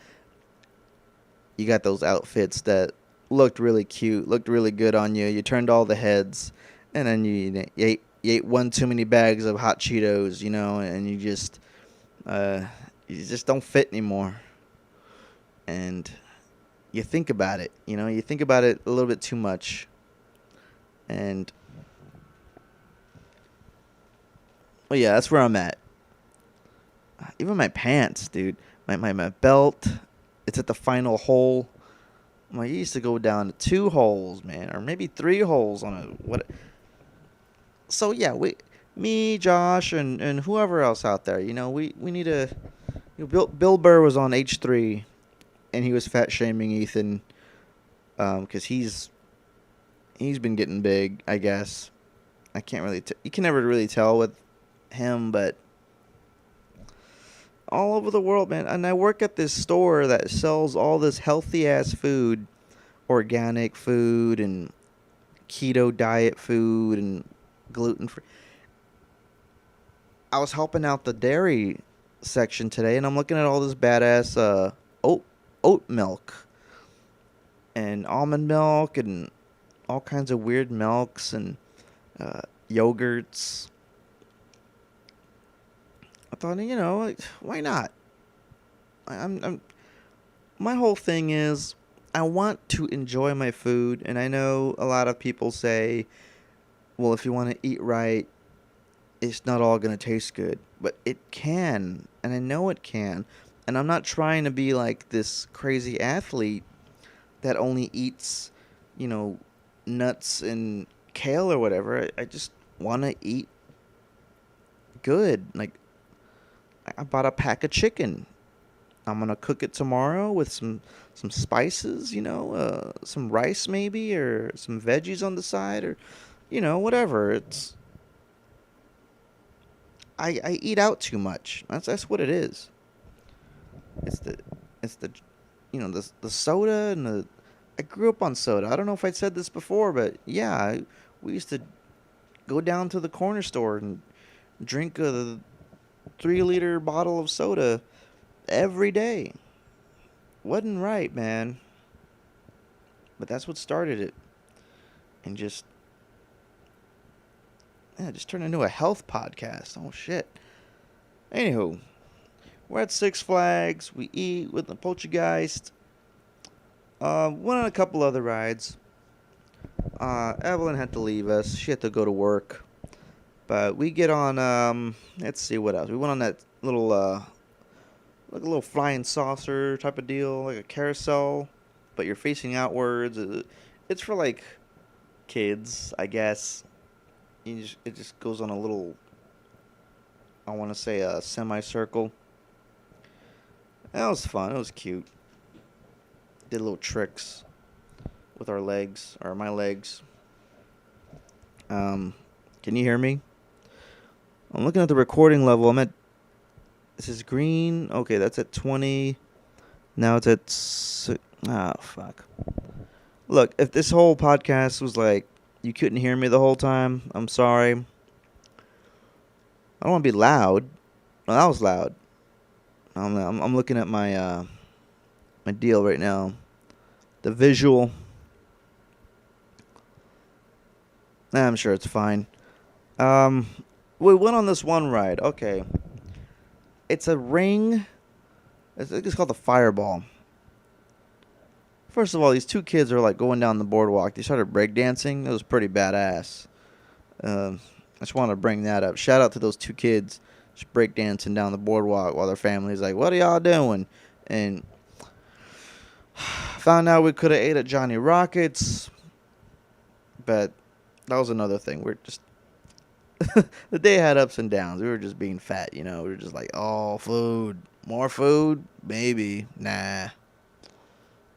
You got those outfits that looked really cute, looked really good on you. You turned all the heads, and then you ate one too many bags of hot Cheetos, you know, and uh, you just don't fit anymore. And you think about it, you know, you think about it a little bit too much. And, well, yeah, that's where I'm at. Even my pants, dude. My belt, it's at the final hole. I used to go down to 2 holes, man, or maybe 3 holes on a what. So yeah, me, Josh, and whoever else out there, you know, we need to. You know, Bill Burr was on H3, and he was fat shaming Ethan, because he's been getting big, I guess. I can't really. You can never really tell with him, but all over the world, man. And I work at this store that sells all this healthy ass food, organic food, and keto diet food, and gluten free. I was helping out the dairy section today, and I'm looking at all this badass oat milk and almond milk and all kinds of weird milks and yogurts. thought, like, why not? I'm my whole thing is I want to enjoy my food, and I know a lot of people say, well, if you want to eat right, it's not all going to taste good, but it can, and I know it can. And I'm not trying to be like this crazy athlete that only eats, you know, nuts and kale or whatever. I just want to eat good. Like, I bought a pack of chicken. I'm gonna cook it tomorrow with some spices, some rice maybe, or some veggies on the side, or whatever. I eat out too much. That's what it is. It's the the soda and the. I grew up on soda. I don't know if I said this before, but yeah, we used to go down to the corner store and drink a 3-liter bottle of soda every day. Wasn't right, man. But that's what started it. And just turned into a health podcast. Oh shit. Anywho, we're at Six Flags. We eat with the Poltergeist. Went on a couple other rides. Evelyn had to leave us. She had to go to work. But we get on, let's see what else. We went on that little, like a little flying saucer type of deal, like a carousel, but you're facing outwards. It's for, like, kids, I guess. It just goes on a little, I want to say a semicircle. That was fun. It was cute. Did little tricks with our legs, or my legs. Can you hear me? I'm looking at the recording level. This is green. Okay, that's at 20. Now it's at 6. Ah, fuck. Look, if this whole podcast was like, you couldn't hear me the whole time, I'm sorry. I don't want to be loud. No, that was loud. I'm looking at my my deal right now. The visual. I'm sure it's fine. We went on this one ride. Okay. It's a ring. I think it's called the Fireball. First of all, these two kids are like going down the boardwalk. They started breakdancing. It was pretty badass. I just want to bring that up. Shout out to those two kids just breakdancing down the boardwalk while their family's like, what are y'all doing? And found out we could have ate at Johnny Rockets. But that was another thing. We're just... the day had ups and downs. We were just being fat, We were just like, oh, food. More food? Maybe. Nah.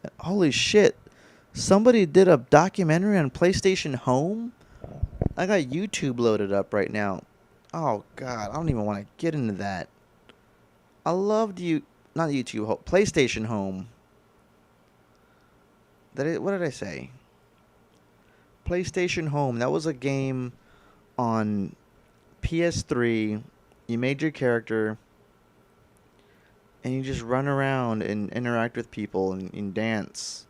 And holy shit. Somebody did a documentary on PlayStation Home? I got YouTube loaded up right now. Oh, God. I don't even want to get into that. I loved not YouTube, PlayStation Home. What did I say? PlayStation Home. That was a game on PS3. You made your character, and you just run around and interact with people and dance.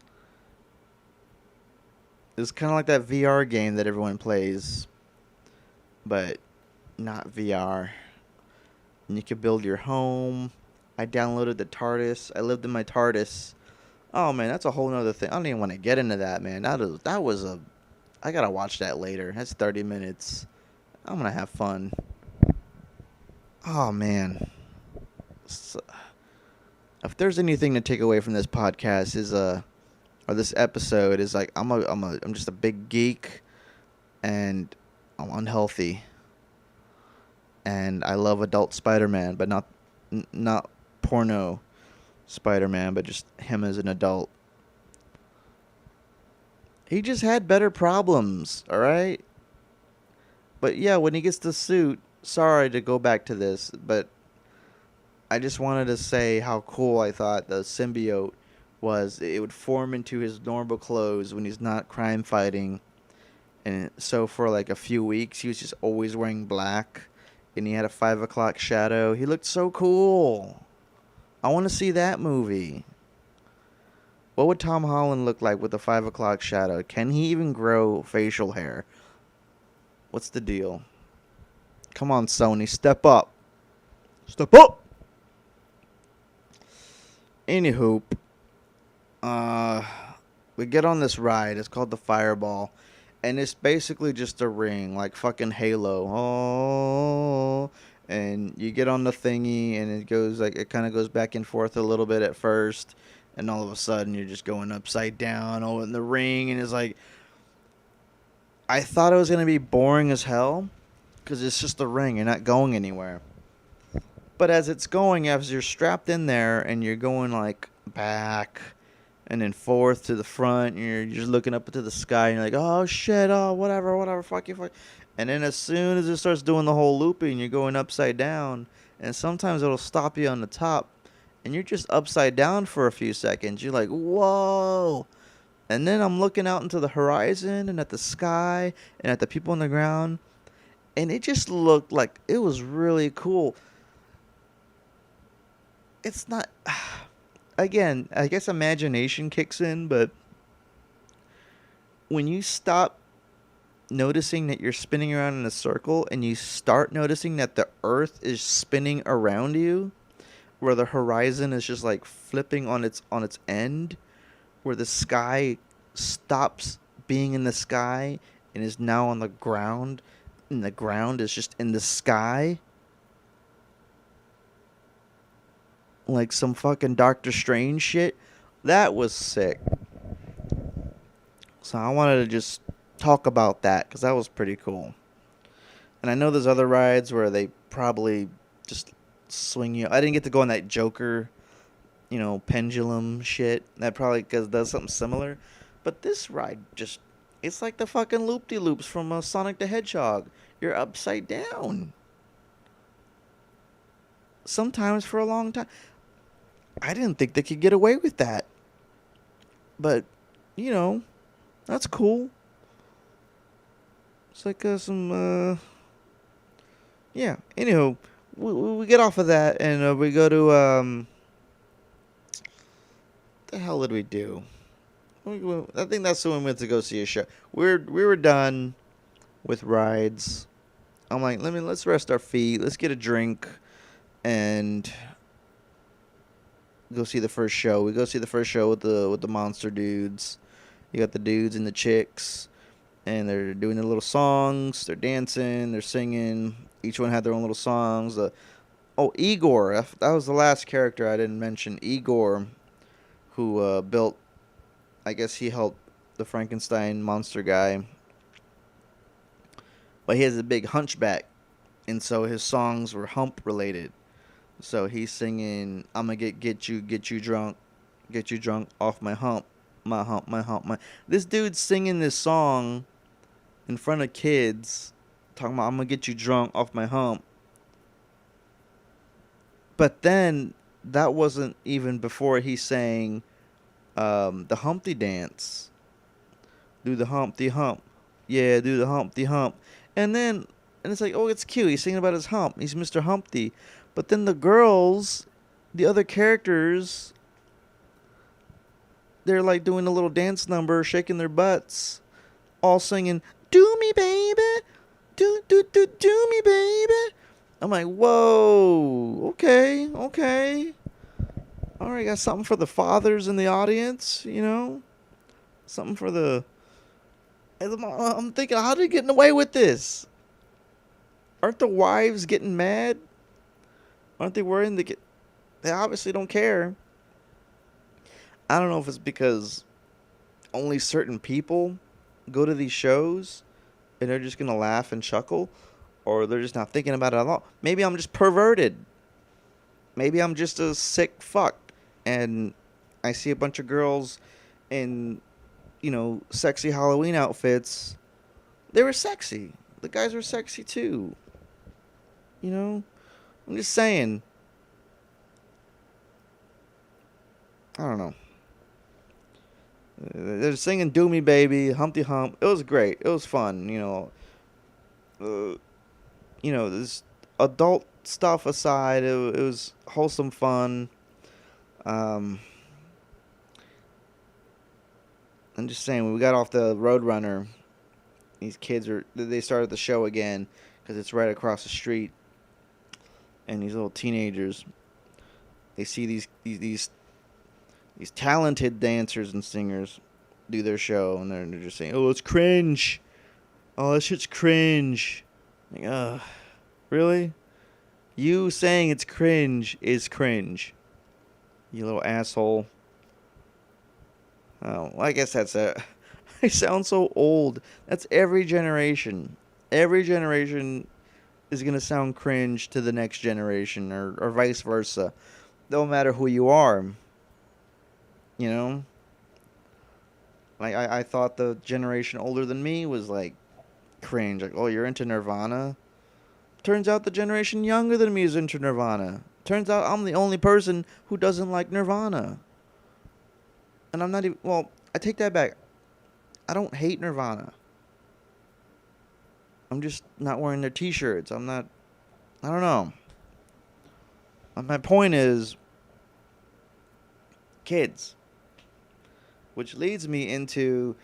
It's kind of like that VR game that everyone plays, but not VR. And you could build your home. I downloaded the TARDIS. I lived in my TARDIS. Oh man, that's a whole nother thing. I don't even want to get into that, man. That was a... I gotta watch that later. That's 30 minutes. I'm gonna have fun. Oh man. So, if there's anything to take away from this podcast or this episode is like I'm just a big geek, and I'm unhealthy, and I love adult Spider-Man, but not porno Spider-Man, but just him as an adult. He just had better problems, all right? But yeah, when he gets the suit, sorry to go back to this, but I just wanted to say how cool I thought the symbiote was. It would form into his normal clothes when he's not crime fighting. And so for like a few weeks, he was just always wearing black. And he had a 5 o'clock shadow. He looked so cool. I want to see that movie. What would Tom Holland look like with a 5 o'clock shadow? Can he even grow facial hair? What's the deal? Come on, Sony, step up. Step up! Anywho, uh, we get on this ride. It's called the Fireball. And it's basically just a ring, like fucking Halo. Oh, and you get on the thingy, and it goes like it kind of goes back and forth a little bit at first, and all of a sudden you're just going upside down, oh, in the ring, and it's like I thought it was gonna be boring as hell, because it's just a ring, you're not going anywhere. But as it's going, as you're strapped in there, and you're going like back and then forth to the front, and you're just looking up into the sky, and you're like, oh shit, oh whatever, fuck you, fuck. And then as soon as it starts doing the whole looping, you're going upside down, and sometimes it'll stop you on the top, and you're just upside down for a few seconds. You're like, whoa. And then I'm looking out into the horizon and at the sky and at the people on the ground, and it just looked like it was really cool. It's not. Again, I guess imagination kicks in, but when you stop noticing that you're spinning around in a circle and you start noticing that the earth is spinning around you, where the horizon is just like flipping on its end, where the sky stops being in the sky and is now on the ground, and the ground is just in the sky, like some fucking Doctor Strange shit. That was sick. So I wanted to just talk about that because that was pretty cool. And I know there's other rides where they probably just swing you. I didn't get to go on that Joker, pendulum shit. That probably does something similar. But this ride just, it's like the fucking loop-de-loops from Sonic the Hedgehog. You're upside down. Sometimes for a long time. I didn't think they could get away with that. But, that's cool. It's like yeah. Anywho, we get off of that and we go to what the hell did we do? I think that's when we went to go see a show. We were done with rides. I'm like, let's rest our feet. Let's get a drink and go see the first show. We go see the first show with the monster dudes. You got the dudes and the chicks, and they're doing their little songs. They're dancing. They're singing. Each one had their own little songs. Igor. That was the last character I didn't mention. Igor, who built. I guess he helped the Frankenstein monster guy. But he has a big hunchback, and so his songs were hump related. So he's singing, "I'ma get you drunk, off my hump, my hump, my hump, my." This dude's singing this song in front of kids, talking about, "I'm gonna get you drunk off my hump." But then that wasn't even before he sang the Humpty dance. Do the Humpty Hump, yeah, do the Humpty Hump, and it's like, oh, it's cute. He's singing about his hump. He's Mr. Humpty. But then the girls, the other characters, they're like doing a little dance number, shaking their butts, all singing, "Do me, baby, do me, baby." I'm like, whoa, okay. All right, got something for the fathers in the audience, something for the. I'm thinking, how are they getting away with this? Aren't the wives getting mad? Aren't they worrying? They obviously don't care. I don't know if it's because only certain people go to these shows and they're just going to laugh and chuckle, or they're just not thinking about it at all. Maybe I'm just perverted. Maybe I'm just a sick fuck and I see a bunch of girls in, sexy Halloween outfits. They were sexy. The guys were sexy too. I'm just saying. I don't know. They're singing "Do Me Baby," "Humpty Hump." It was great. It was fun. This adult stuff aside, it was wholesome fun. I'm just saying, when we got off the Roadrunner, these kids they started the show again because it's right across the street. and these little teenagers, they see these talented dancers and singers do their show, and they're just saying, "Oh, it's cringe. Oh, that shit's cringe." Like, really? You saying it's cringe is cringe. You little asshole. Oh, well, I guess that's it. I sound so old. That's every generation. Every generation is going to sound cringe to the next generation, or vice versa. No matter who you are. You know? Like, I thought the generation older than me was, like, cringe. Like, oh, you're into Nirvana? Turns out the generation younger than me is into Nirvana. Turns out I'm the only person who doesn't like Nirvana. And I'm not even... Well, I take that back. I don't hate Nirvana. I'm just not wearing their t-shirts. I'm not... I don't know. My point is... kids. Which leads me into...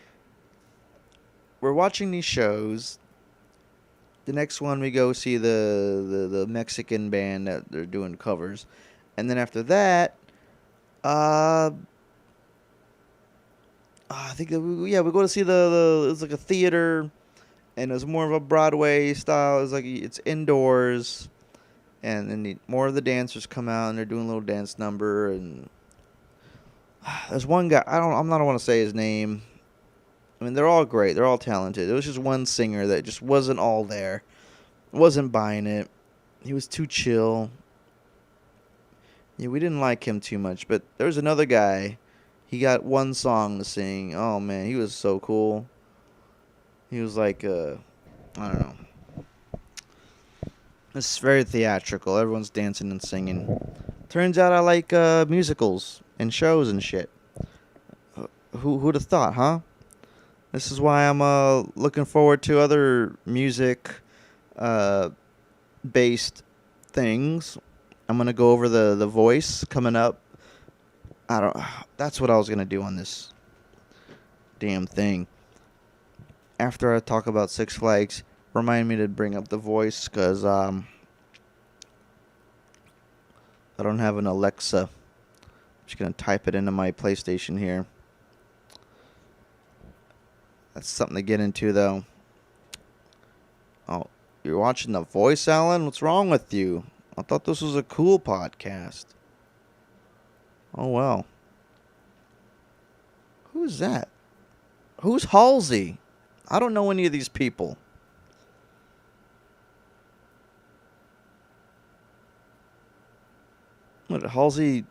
we're watching these shows. The next one we go see the Mexican band that they're doing covers. And then after that... I think that we go to see it's like a theater, and it's more of a Broadway style. It's like it's indoors, and then more of the dancers come out and they're doing a little dance number. And there's one guy I'm not want to say his name. I mean, they're all great, they're all talented. It was just one singer that just wasn't all there, wasn't buying it. He was too chill. Yeah, we didn't like him too much. But there was another guy. He got one song to sing. Oh, man, he was so cool. He was like, I don't know. It's very theatrical. Everyone's dancing and singing. Turns out I like musicals and shows and shit. Who'd have thought, huh? This is why I'm looking forward to other music based things. I'm going to go over the Voice coming up. That's what I was going to do on this damn thing. After I talk about Six Flags, remind me to bring up the Voice, because I don't have an Alexa. I'm just going to type it into my PlayStation here. That's something to get into, though. Oh, you're watching The Voice, Alan? What's wrong with you? I thought this was a cool podcast. Oh, well. Who's that? Who's Halsey? I don't know any of these people. What, Halsey...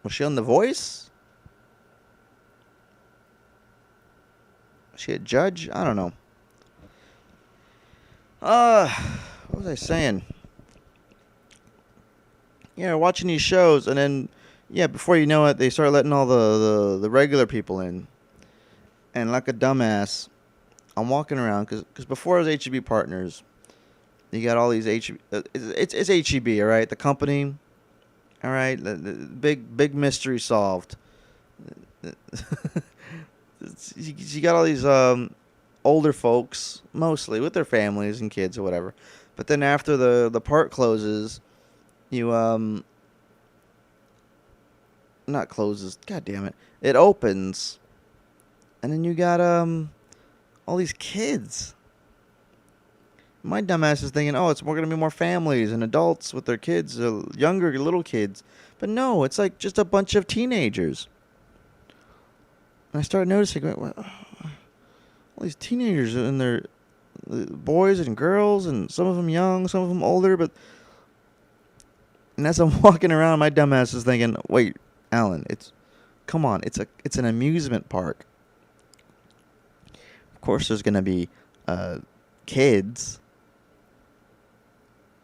was she on The Voice? Was she a judge? I don't know. What was I saying? Yeah, watching these shows, and then, before you know it, they start letting all the regular people in. And like a dumbass, I'm walking around, because before it was HEB Partners, you got all these it's HEB, all right? The company, all right? The big mystery solved. You got all these older folks, mostly, with their families and kids or whatever. But then after the park closes... not closes, god damn it, it opens, and then you got all these kids. My dumbass is thinking, oh, it's gonna be more families and adults with their kids, younger little kids, but no, it's like just a bunch of teenagers. And I started noticing, all these teenagers, and they're boys and girls, and some of them young, some of them older, but... And as I'm walking around, my dumbass is thinking, wait, Alan, come on, it's an amusement park. Of course there's going to be kids.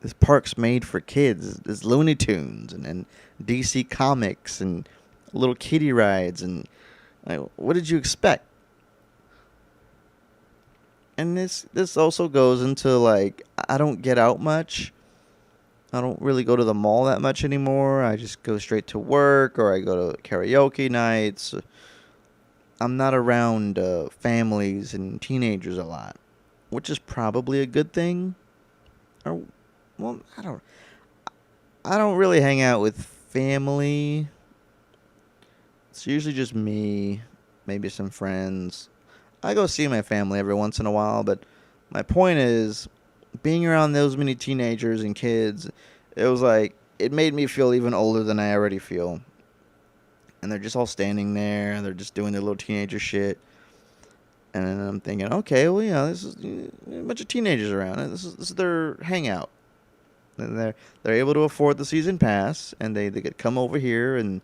This park's made for kids. There's Looney Tunes and DC Comics and little kiddie rides. And like, what did you expect? And this also goes into, like, I don't get out much. I don't really go to the mall that much anymore. I just go straight to work, or I go to karaoke nights. I'm not around families and teenagers a lot, which is probably a good thing. Or well, I don't really hang out with family. It's usually just me, maybe some friends. I go see my family every once in a while, but my point is, being around those many teenagers and kids, it was like it made me feel even older than I already feel. And they're just all standing there, they're just doing their little teenager shit. And I'm thinking, okay, well, this is a bunch of teenagers around. This is their hangout. And they're able to afford the season pass, and they could come over here, and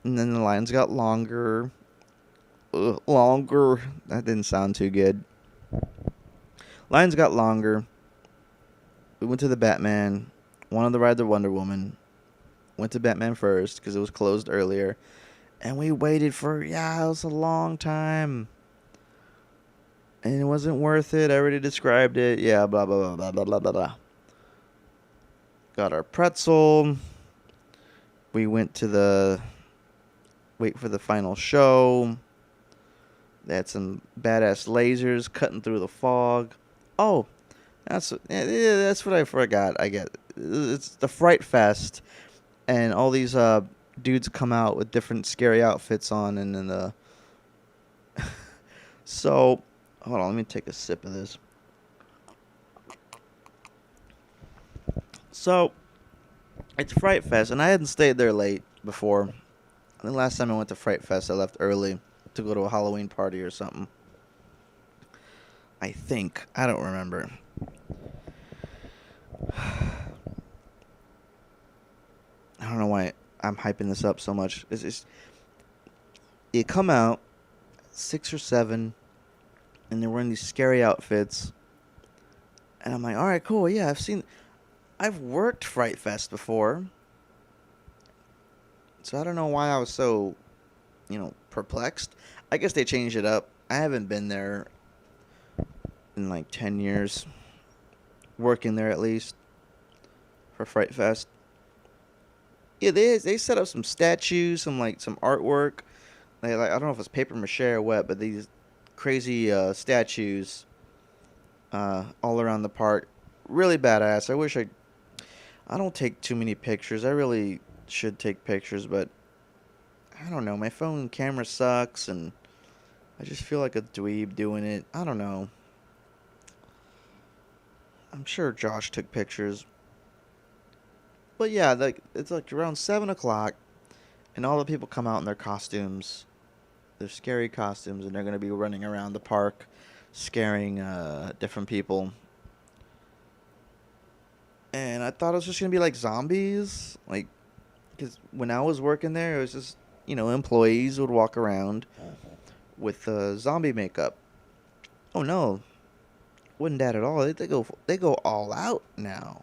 then the lines got longer. Longer. That didn't sound too good. Lines got longer. We went to the Batman. Wanted to ride the Wonder Woman. Went to Batman first because it was closed earlier. And we waited it was a long time. And it wasn't worth it. I already described it. Yeah, blah, blah, blah, blah, blah, blah, blah. Got our pretzel. We went to wait for the final show. They had some badass lasers cutting through the fog. Oh, that's what I forgot. It's the Fright Fest, and all these dudes come out with different scary outfits on, and then so hold on, let me take a sip of this. So it's Fright Fest, and I hadn't stayed there late before. I think last time I went to Fright Fest, I left early to go to a Halloween party or something. I think. I don't remember. I don't know why I'm hyping this up so much. You come out 6 or 7, and they're wearing these scary outfits, and I'm like, all right, cool. Yeah, I've worked Fright Fest before, so I don't know why I was so, perplexed. I guess they changed it up. I haven't been there in like 10 years, working there at least for Fright Fest. Yeah, they set up some statues, some artwork. I don't know if it's paper mache or what, but these crazy statues all around the park, really badass. I don't take too many pictures. I really should take pictures, but I don't know. My phone camera sucks, and I just feel like a dweeb doing it. I don't know. I'm sure Josh took pictures. But yeah, it's like around 7 o'clock, and all the people come out in their costumes. Their scary costumes, and they're going to be running around the park scaring different people. And I thought it was just going to be like zombies. Because when I was working there, it was just, employees would walk around with zombie makeup. Oh no, wasn't that at all. They go all out now.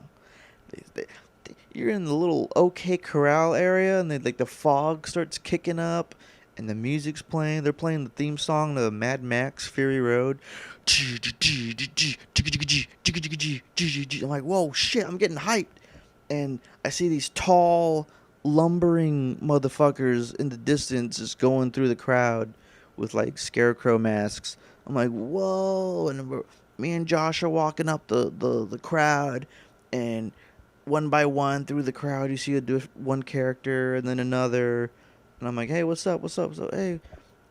You're in the little OK Corral area, and the fog starts kicking up, and the music's playing. They're playing the theme song to Mad Max Fury Road. I'm like, whoa, shit! I'm getting hyped, and I see these tall, lumbering motherfuckers in the distance just going through the crowd with scarecrow masks. I'm like, whoa! And me and Josh are walking up the crowd, and one by one through the crowd, you see one character and then another, and I'm like, hey, what's up? Hey,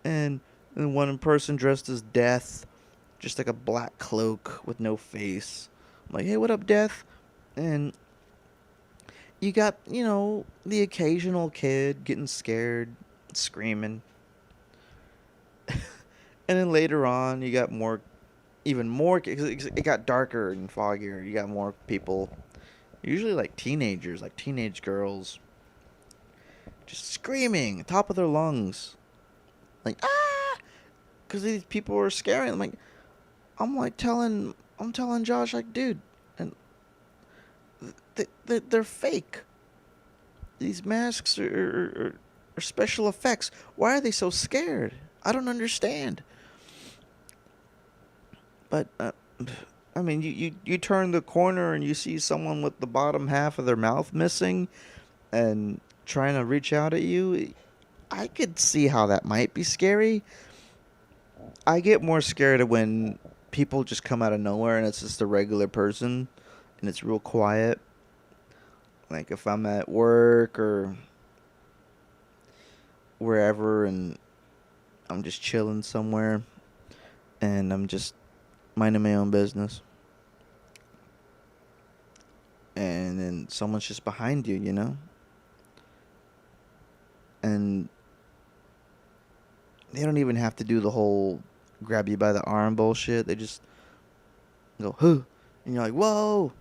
and one person dressed as Death, just like a black cloak with no face. I'm like, hey, what up, Death? And you got, the occasional kid getting scared, screaming. And then later on, you got even more, because it got darker and foggier. You got more people, usually teenagers, teenage girls, just screaming top of their lungs, ah, because these people are scary. I'm telling Josh, dude, and they're fake. These masks are special effects. Why are they so scared? I don't understand. But you turn the corner and you see someone with the bottom half of their mouth missing and trying to reach out at you. I could see how that might be scary. I get more scared when people just come out of nowhere and it's just a regular person and it's real quiet. Like if I'm at work or wherever and I'm just chilling somewhere and I'm just minding my own business. And then someone's just behind you, you know? And they don't even have to do the whole grab you by the arm bullshit. They just go, huh. And you're like, whoa.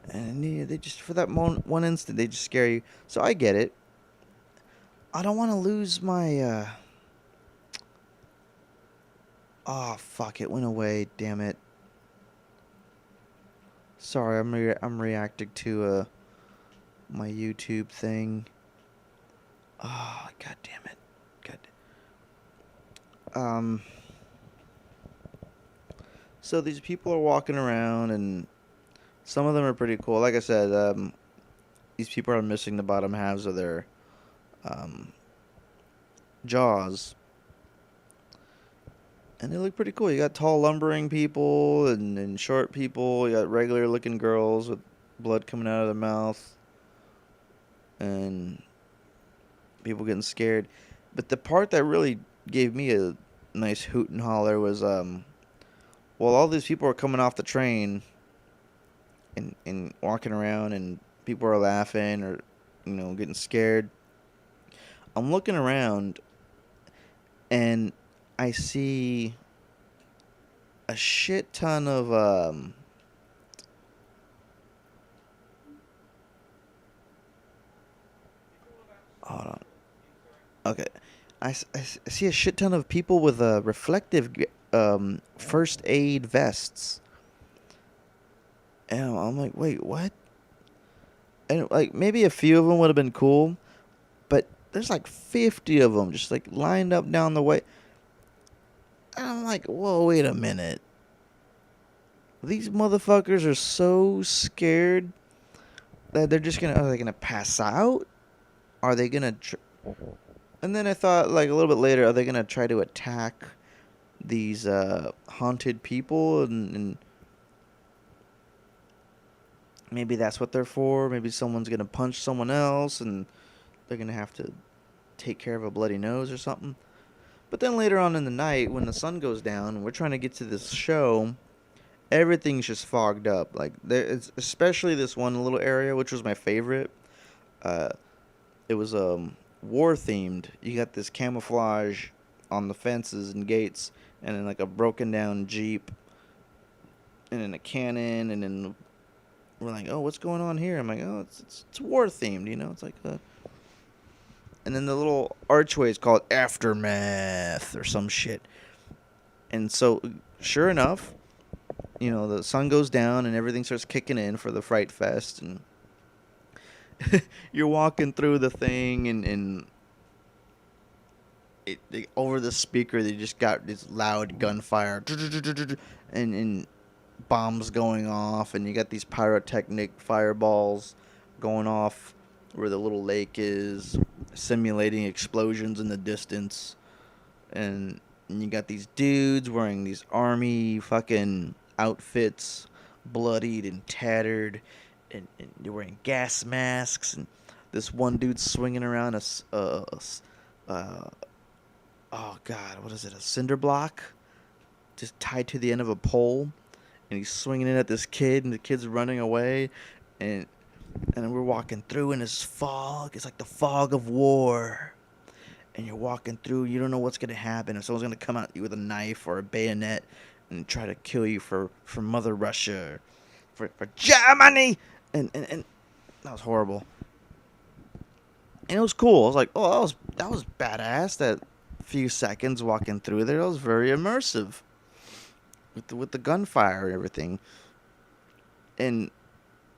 And they just, for that one instant, they just scare you. So I get it. I don't want to lose my, oh, fuck, it went away. Damn it. Sorry, I'm reacting to, my YouTube thing. Oh, god damn it. God. So these people are walking around, and some of them are pretty cool. Like I said, these people are missing the bottom halves of their jaws, and they look pretty cool. You got tall, lumbering people and short people. You got regular-looking girls with blood coming out of their mouth, and people getting scared. But the part that really gave me a nice hoot and holler was well, all these people are coming off the train and walking around, and people are laughing or, you know, getting scared. I'm looking around, and I see a shit ton of hold on. Okay. I see a shit ton of people with reflective first aid vests. And I'm like, wait, what? And like maybe a few of them would have been cool, but there's like 50 of them just like lined up down the way. And I'm like, whoa, wait a minute. These motherfuckers are so scared that they're just gonna, are they gonna pass out? Are they gonna, and then I thought like a little bit later, are they gonna try to attack these haunted people and maybe that's what they're for. Maybe someone's gonna punch someone else, and they're gonna have to take care of a bloody nose or something. But then later on in the night, when the sun goes down, and we're trying to get to this show, everything's just fogged up. Like it's especially this one little area, which was my favorite. Uh, it was war themed. You got this camouflage on the fences and gates, and then like a broken down Jeep, and then a cannon, and then we're like, oh, what's going on here? I'm like, oh, it's war themed, you know? It's like and then the little archway is called Aftermath or some shit. And so, sure enough, you know, the sun goes down and everything starts kicking in for the Fright Fest, and you're walking through the thing, and over the speaker they just got this loud gunfire, and bombs going off, and you got these pyrotechnic fireballs going off where the little lake is, simulating explosions in the distance, and you got these dudes wearing these army fucking outfits, bloodied and tattered, and they're wearing gas masks, and this one dude's swinging around oh god, what is it, a cinder block, just tied to the end of a pole, and he's swinging it at this kid, and the kid's running away, and we're walking through in this fog. It's like the fog of war, and you're walking through. You don't know what's gonna happen. If someone's gonna come at you with a knife or a bayonet and try to kill you for Mother Russia, for Germany, and that was horrible. And it was cool. I was like, oh, that was badass. That few seconds walking through there, that was very immersive with the gunfire and everything. And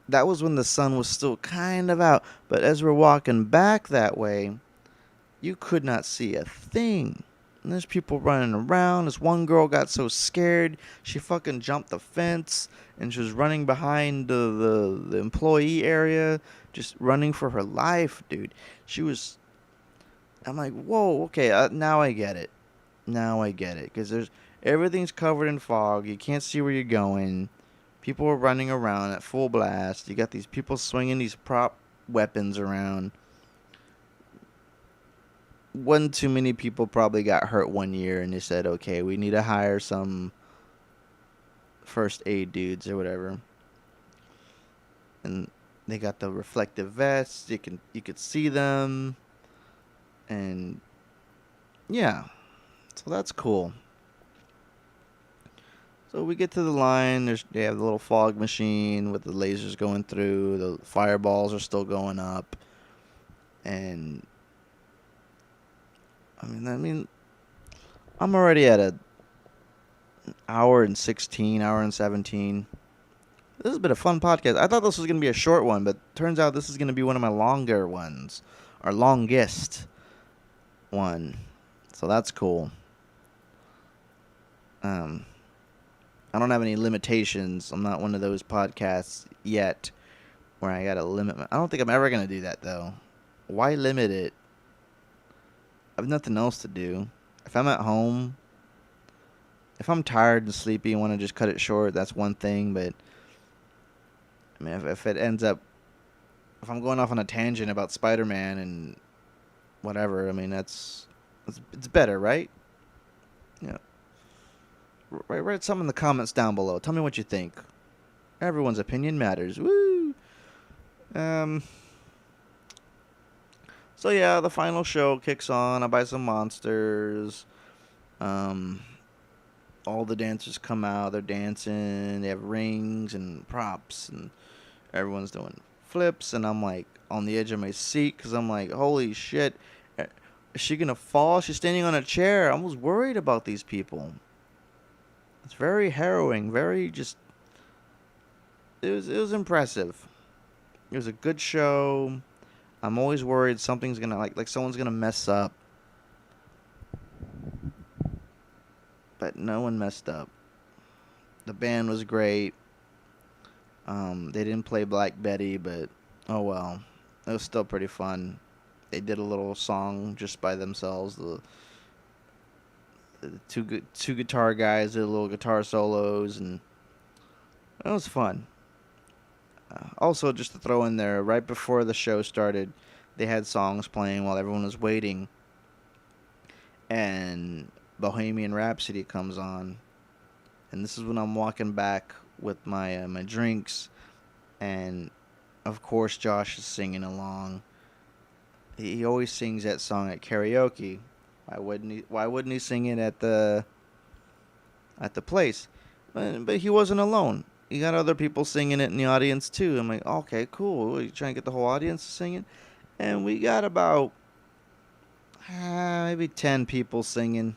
that was when the sun was still kind of out. But as we're walking back that way, you could not see a thing. And there's people running around. This one girl got so scared, she fucking jumped the fence, and she was running behind the employee area, just running for her life, dude. I'm like, whoa, okay, now I get it. Now I get it. Because everything's covered in fog. You can't see where you're going. People were running around at full blast. You got these people swinging these prop weapons around. One too many people probably got hurt one year, and they said, okay, we need to hire some first aid dudes or whatever. And they got the reflective vests. You could see them, and yeah, so that's cool. So we get to the line. They have the little fog machine with the lasers going through. The fireballs are still going up, and I mean, I'm already at an hour and 16, hour and 17. This has been a fun podcast. I thought this was going to be a short one, but turns out this is going to be one of my longer ones, or longest one. So that's cool. I don't have any limitations. I'm not one of those podcasts yet where I got to limit I don't think I'm ever going to do that, though. Why limit it? I have nothing else to do. If I'm at home, if I'm tired and sleepy and want to just cut it short, that's one thing. But, I mean, if it ends up, if I'm going off on a tangent about Spider-Man and whatever, I mean, it's better, right? Yeah. Write something in the comments down below. Tell me what you think. Everyone's opinion matters. Woo! So yeah, the final show kicks on. I buy some monsters. All the dancers come out. They're dancing. They have rings and props, and everyone's doing flips. And I'm like on the edge of my seat because I'm like, holy shit, is she gonna fall? She's standing on a chair. I was worried about these people. It's very harrowing. Very just. It was impressive. It was a good show. I'm always worried something's gonna like someone's gonna mess up. But no one messed up. The band was great. They didn't play Black Betty, but oh well. It was still pretty fun. They did a little song just by themselves. The two guitar guys did little guitar solos, and it was fun. Also, just to throw in there, right before the show started, they had songs playing while everyone was waiting, and Bohemian Rhapsody comes on, and this is when I'm walking back with my my drinks, and of course Josh is singing along. He always sings that song at karaoke. Why wouldn't he sing it at the place? But he wasn't alone. You got other people singing it in the audience too. I'm like, okay, cool. You trying to get the whole audience to sing it? And we got about maybe 10 people singing.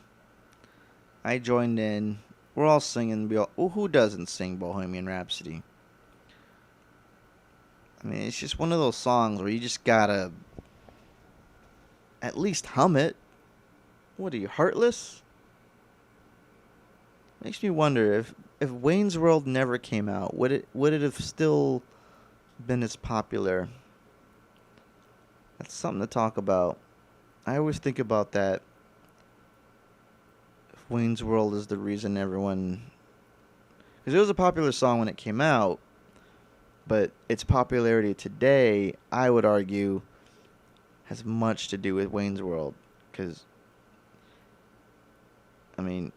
I joined in. We're all singing. Who doesn't sing Bohemian Rhapsody? I mean, it's just one of those songs where you just gotta at least hum it. What are you, heartless? Makes me wonder if Wayne's World never came out, would it have still been as popular? That's something to talk about. I always think about that. If Wayne's World is the reason everyone, because it was a popular song when it came out, but its popularity today, I would argue, has much to do with Wayne's World. Because, I mean,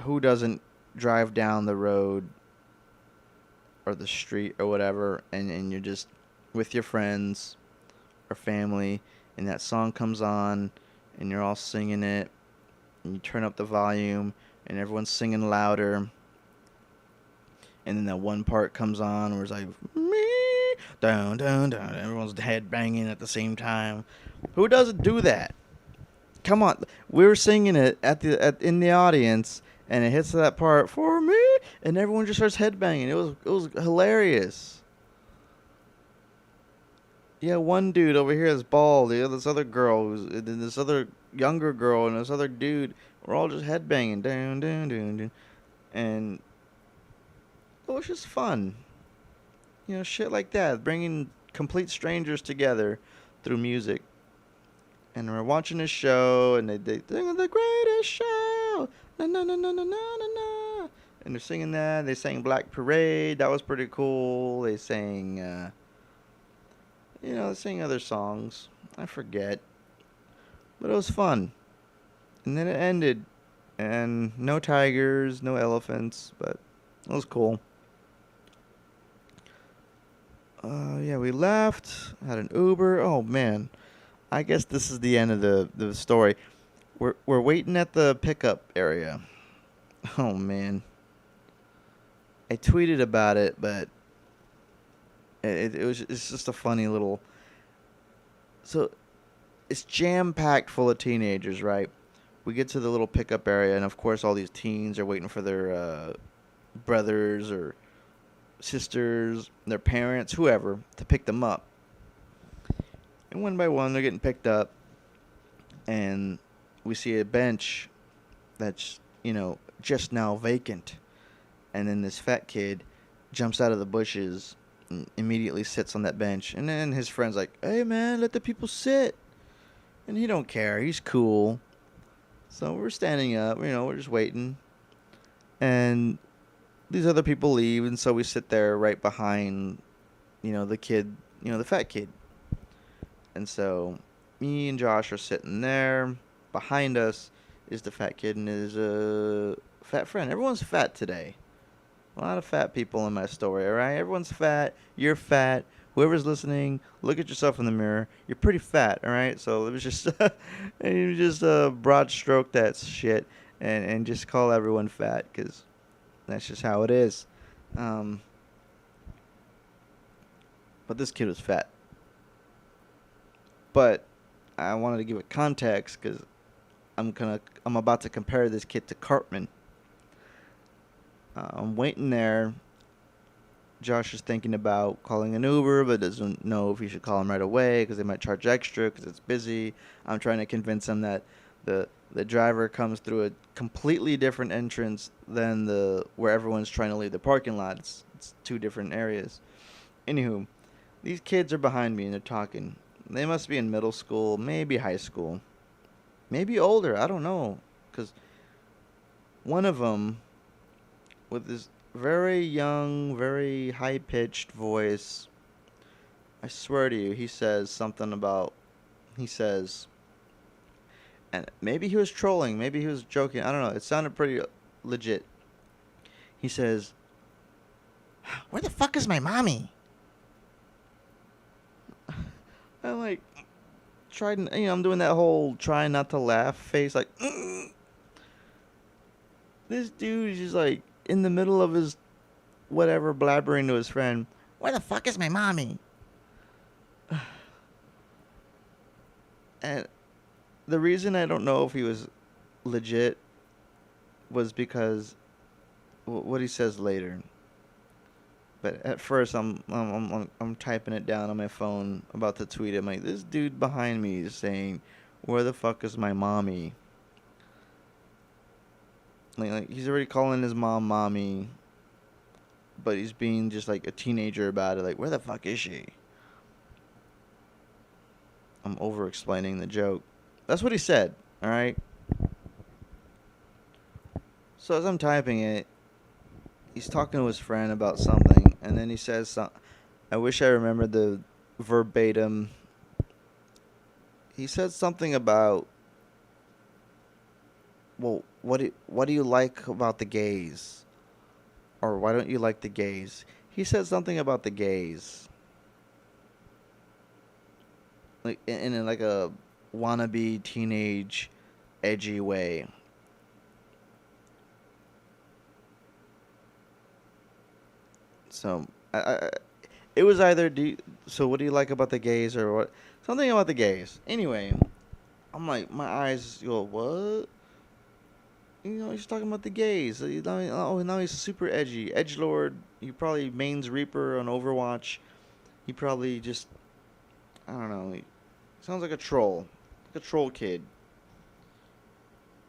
who doesn't drive down the road or the street or whatever, and you're just with your friends or family, and that song comes on, and you're all singing it, and you turn up the volume, and everyone's singing louder, and then that one part comes on where it's like, me, down, down, down, everyone's head banging at the same time. Who doesn't do that? Come on, we were singing it in the audience, and it hits that part for me, and everyone just starts headbanging. It was hilarious. Yeah, one dude over here is bald. This other girl, this other younger girl, and this other dude. We're all just headbanging, down, down, down, down, and it was just fun. You know, shit like that, bringing complete strangers together through music. And we're watching a show, and they sing the greatest show. Na na na na na na na. And they're singing that. They sang Black Parade. That was pretty cool. They sang, they sang other songs. I forget. But it was fun. And then it ended. And no tigers, no elephants, but it was cool. Yeah, we left. Had an Uber. Oh, man. I guess this is the end of the story. We're waiting at the pickup area. Oh, man. I tweeted about it, but it's just a funny little. So it's jam packed full of teenagers, right? We get to the little pickup area, and of course, all these teens are waiting for their brothers or sisters, their parents, whoever, to pick them up. And one by one, they're getting picked up, and we see a bench that's just now vacant, and then this fat kid jumps out of the bushes and immediately sits on that bench, and then his friend's like, "Hey man, let the people sit," and he don't care. He's cool. So we're standing up, we're just waiting, and these other people leave, and so we sit there right behind, the kid, the fat kid, and so me and Josh are sitting there. Behind us is the fat kid and his fat friend. Everyone's fat today. A lot of fat people in my story, all right? Everyone's fat. You're fat. Whoever's listening, look at yourself in the mirror. You're pretty fat, all right? So it was just, you just broad stroke that shit and just call everyone fat because that's just how it is. But this kid was fat. But I wanted to give it context because I'm about to compare this kid to Cartman. I'm waiting there. Josh is thinking about calling an Uber, but doesn't know if he should call him right away because they might charge extra because it's busy. I'm trying to convince him that the driver comes through a completely different entrance than where everyone's trying to leave the parking lot. It's two different areas. Anywho, these kids are behind me and they're talking. They must be in middle school, maybe high school, maybe older. I don't know, because one of them with this very young, very high-pitched voice, I swear to you, he says, and maybe he was trolling, maybe he was joking, I don't know, it sounded pretty legit. He says, "Where the fuck is my mommy?" I tried, I'm doing that whole trying not to laugh face, like, This dude is just in the middle of his whatever blabbering to his friend, "Where the fuck is my mommy?" And the reason I don't know if he was legit was because what he says later. But at first, I'm typing it down on my phone, about to tweet it. I'm like, this dude behind me is saying, "Where the fuck is my mommy?" Like he's already calling his mom mommy, but he's being just like a teenager about it. Like, where the fuck is she? I'm over explaining the joke. That's what he said. All right. So as I'm typing it, he's talking to his friend about something, and then he says, I wish I remembered the verbatim. He said something about, well, what do you like about the gays? Or why don't you like the gays? He said something about the gays. Like in like a wannabe teenage edgy way. So it was either so what do you like about the gays or what, something about the gays. Anyway, I'm like, my eyes go, what? He's talking about the gays. Oh, now he's super edgy, edgelord. He probably mains Reaper on Overwatch. He probably just, I don't know. He sounds like a troll, like a troll kid.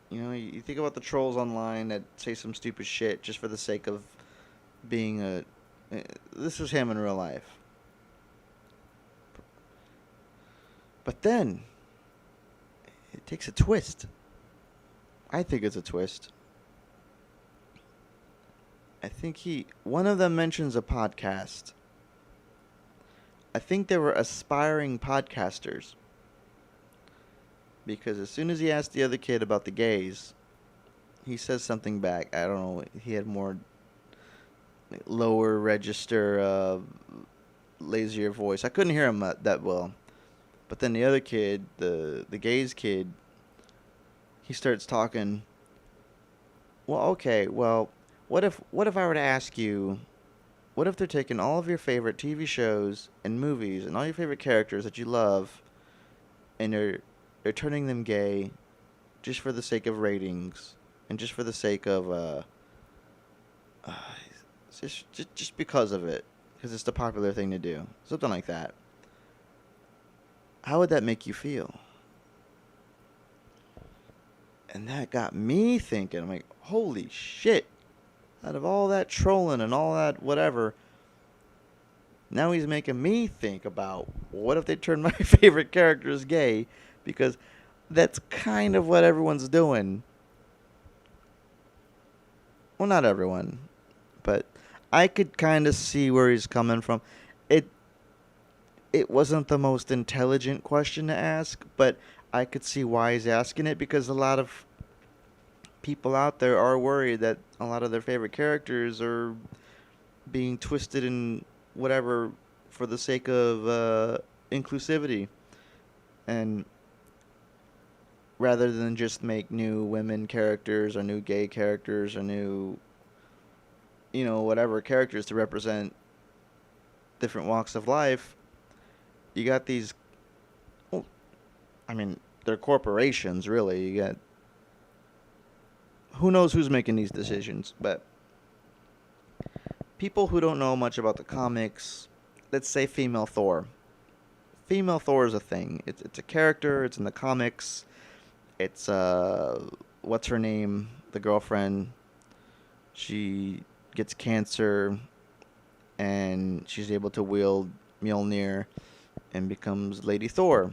You think about the trolls online that say some stupid shit just for the sake of being a. This is him in real life. But then, it takes a twist. I think it's a twist. I think one of them mentions a podcast. I think they were aspiring podcasters because as soon as he asked the other kid about the gays, he says something back. I don't know. He had more lower register, lazier voice. I couldn't hear him that well. But then the other kid, the gays kid, he starts talking. Well, okay. Well, what if I were to ask you, what if they're taking all of your favorite TV shows and movies and all your favorite characters that you love, and they're turning them gay, just for the sake of ratings, and just for the sake of uh just because of it, because it's the popular thing to do, something like that. How would that make you feel? And that got me thinking. I'm like, holy shit. Out of all that trolling and all that whatever, now he's making me think about what if they turn my favorite characters gay? Because that's kind of what everyone's doing. Well, not everyone, but I could kind of see where he's coming from. It it wasn't the most intelligent question to ask, but I could see why he's asking it because a lot of people out there are worried that a lot of their favorite characters are being twisted in whatever for the sake of inclusivity, and rather than just make new women characters or new gay characters or new, whatever characters to represent different walks of life, you got these. Well, I mean, they're corporations, really. You got who knows who's making these decisions, but people who don't know much about the comics, let's say female Thor. Female Thor is a thing. It's a character. It's in the comics. It's what's her name? The girlfriend. She gets cancer, and she's able to wield Mjolnir, and becomes Lady Thor.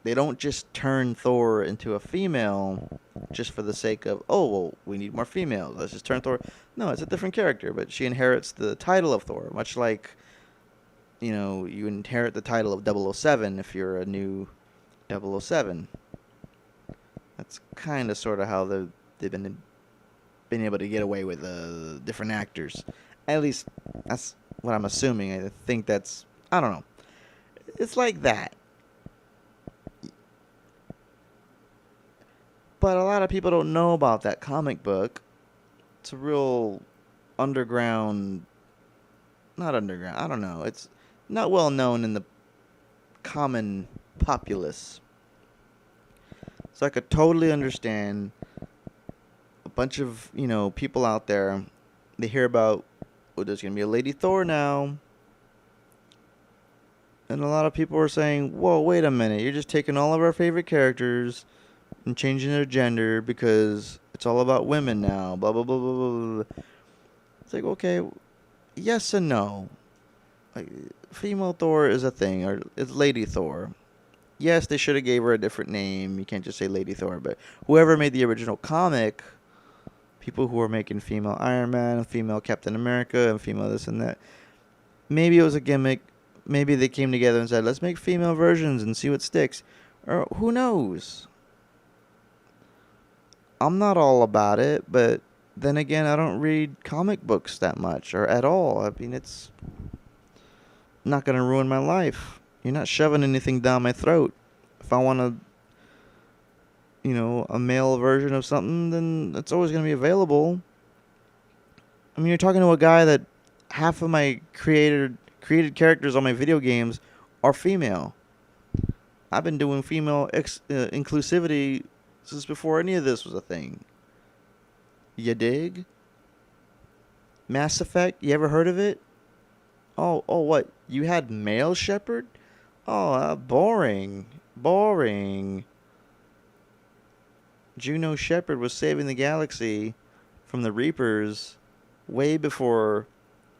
They don't just turn Thor into a female just for the sake of, oh, well, we need more females. Let's just turn Thor. No, it's a different character, but she inherits the title of Thor, much like, you inherit the title of 007 if you're a new 007. That's kind of sort of how they've been able to get away with different actors. At least that's what I'm assuming. I think that's, I don't know. It's like that. But a lot of people don't know about that comic book. It's a real underground, not underground, I don't know. It's not well known in the common populace. So I could totally understand a bunch of, people out there. They hear about, oh, there's going to be a Lady Thor now. And a lot of people are saying, whoa, wait a minute. You're just taking all of our favorite characters and changing their gender because it's all about women now. Blah, blah, blah, blah, blah. It's like, okay, yes and no. Like, female Thor is a thing, or it's Lady Thor. Yes, they should have gave her a different name. You can't just say Lady Thor, but whoever made the original comic, people who were making female Iron Man and female Captain America and female this and that, maybe it was a gimmick. Maybe they came together and said, let's make female versions and see what sticks. Or who knows? I'm not all about it, but then again, I don't read comic books that much or at all. I mean, it's not going to ruin my life. You're not shoving anything down my throat. If I want a male version of something, then it's always going to be available. I mean, you're talking to a guy that half of my created characters on my video games are female. I've been doing female inclusivity since before any of this was a thing. You dig? Mass Effect, you ever heard of it? Oh, what? You had male Shepard? Oh, boring. Boring. Juno Shepard was saving the galaxy from the Reapers way before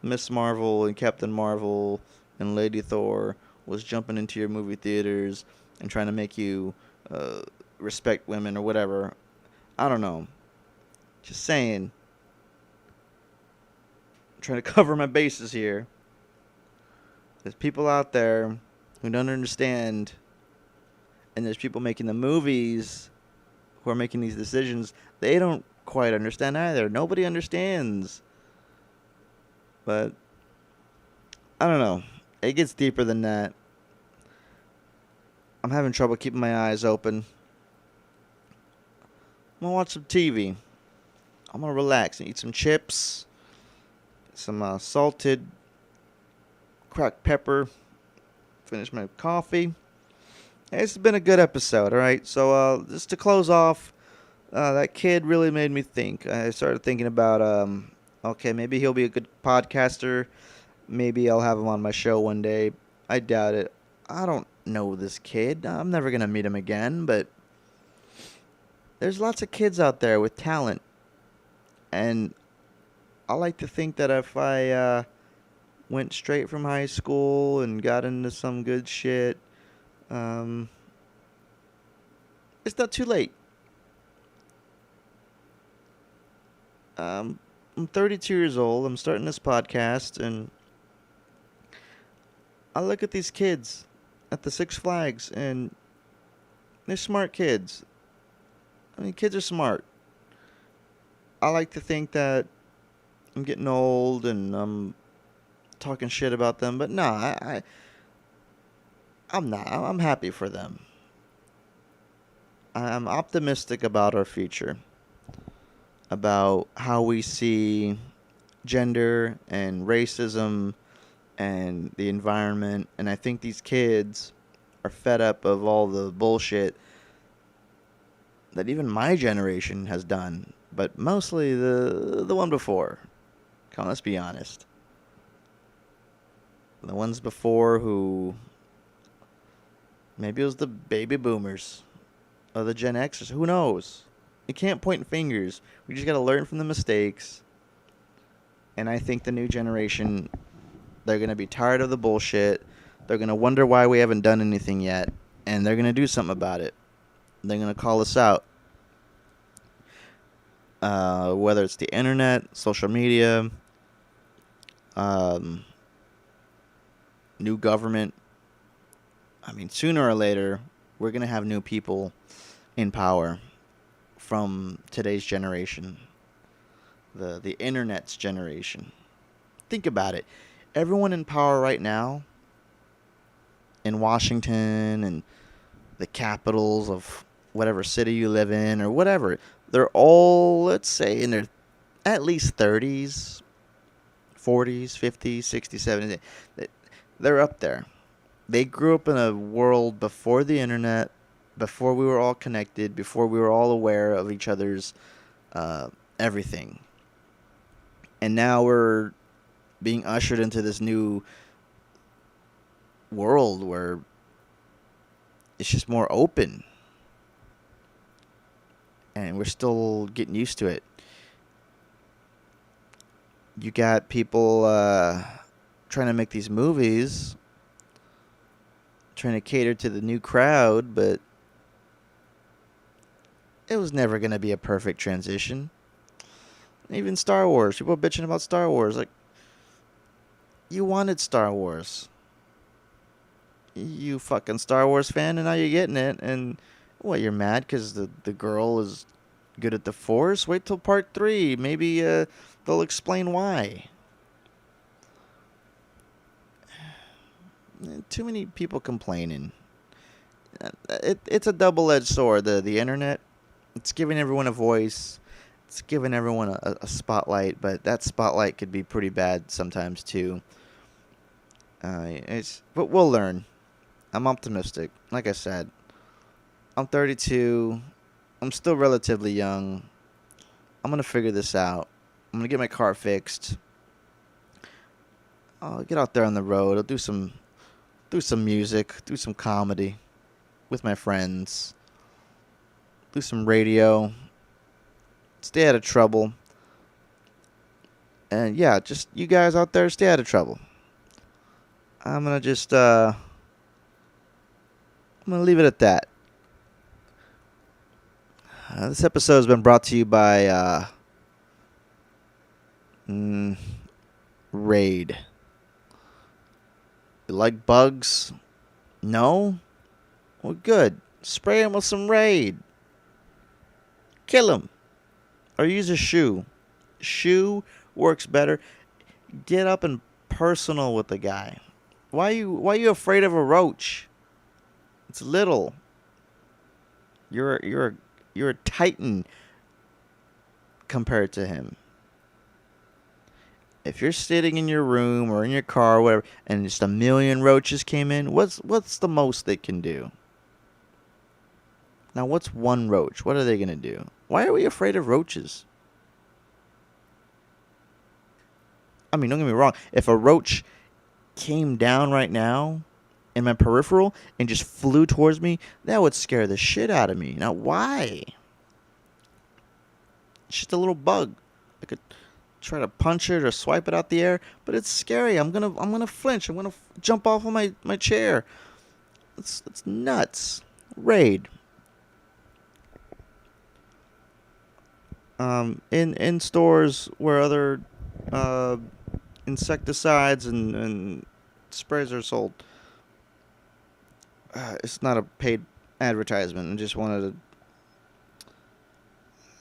Miss Marvel and Captain Marvel and Lady Thor was jumping into your movie theaters and trying to make you respect women or whatever. I don't know. Just saying. trying to cover my bases here. There's people out there who don't understand, and there's people making the movies who are making these decisions. They don't quite understand either. Nobody understands. But I don't know. It gets deeper than that. I'm having trouble keeping my eyes open. I'm gonna watch some TV. I'm gonna relax and eat some chips, some salted cracked pepper. Finish my coffee. Hey, this has been a good episode. All right. So just to close off, that kid really made me think. I started thinking about okay, maybe he'll be a good podcaster. Maybe I'll have him on my show one day. I doubt it. I don't know this kid. I'm never going to meet him again, but there's lots of kids out there with talent. And I like to think that if I went straight from high school and got into some good shit, it's not too late. I'm 32 years old. I'm starting this podcast, and I look at these kids at the Six Flags, and they're smart kids. I mean, kids are smart. I like to think that I'm getting old and I'm talking shit about them, but no, I'm not. I'm happy for them. I'm optimistic about our future, about how we see gender and racism and the environment, and I think these kids are fed up of all the bullshit that even my generation has done, but mostly the one before. Come on, let's be honest. The ones before who, maybe it was the baby boomers or the Gen Xers, who knows? You can't point fingers. We just got to learn from the mistakes. And I think the new generation, they're going to be tired of the bullshit. They're going to wonder why we haven't done anything yet. And they're going to do something about it. They're going to call us out. Whether it's the internet, social media, new government. I mean, sooner or later, we're going to have new people in power from today's generation. The internet's generation. Think about it. Everyone in power right now in Washington and the capitals of whatever city you live in or whatever, they're all, let's say, in their at least 30s, 40s, 50s, 60s, 70s. They're up there. They grew up in a world before the internet, before we were all connected, before we were all aware of each other's everything. And now we're being ushered into this new world where it's just more open. And we're still getting used to it. You got people trying to make these movies, trying to cater to the new crowd, but it was never going to be a perfect transition. Even Star Wars. People are bitching about Star Wars. Like, you wanted Star Wars. You fucking Star Wars fan, and now you're getting it. And, what, you're mad because the girl is good at the Force? Wait till part 3. Maybe they'll explain why. Too many people complaining. It's a double-edged sword. The internet, it's giving everyone a voice. It's giving everyone a spotlight, but that spotlight could be pretty bad sometimes too. But we'll learn. I'm optimistic. Like I said, I'm 32. I'm still relatively young. I'm gonna figure this out. I'm gonna get my car fixed. I'll get out there on the road. I'll do some music, do some comedy with my friends. Do some radio. Stay out of trouble. And yeah, just you guys out there, stay out of trouble. I'm going to just, I'm going to leave it at that. This episode has been brought to you by, Raid. You like bugs? No? Well, good. Spray them with some Raid. Kill them. Or use a shoe. Shoe works better. Get up and personal with the guy. Why are you afraid of a roach? It's little. You're a titan compared to him. If you're sitting in your room or in your car or whatever, and just a million roaches came in, what's the most they can do? Now, what's one roach? What are they gonna do? Why are we afraid of roaches? I mean, don't get me wrong. If a roach came down right now in my peripheral and just flew towards me, that would scare the shit out of me. Now, why? It's just a little bug. I could try to punch it or swipe it out the air, but it's scary. I'm gonna flinch. I'm gonna jump off of my chair. It's nuts. Raid. In stores where other insecticides and sprays are sold. It's not a paid advertisement. I just wanted to.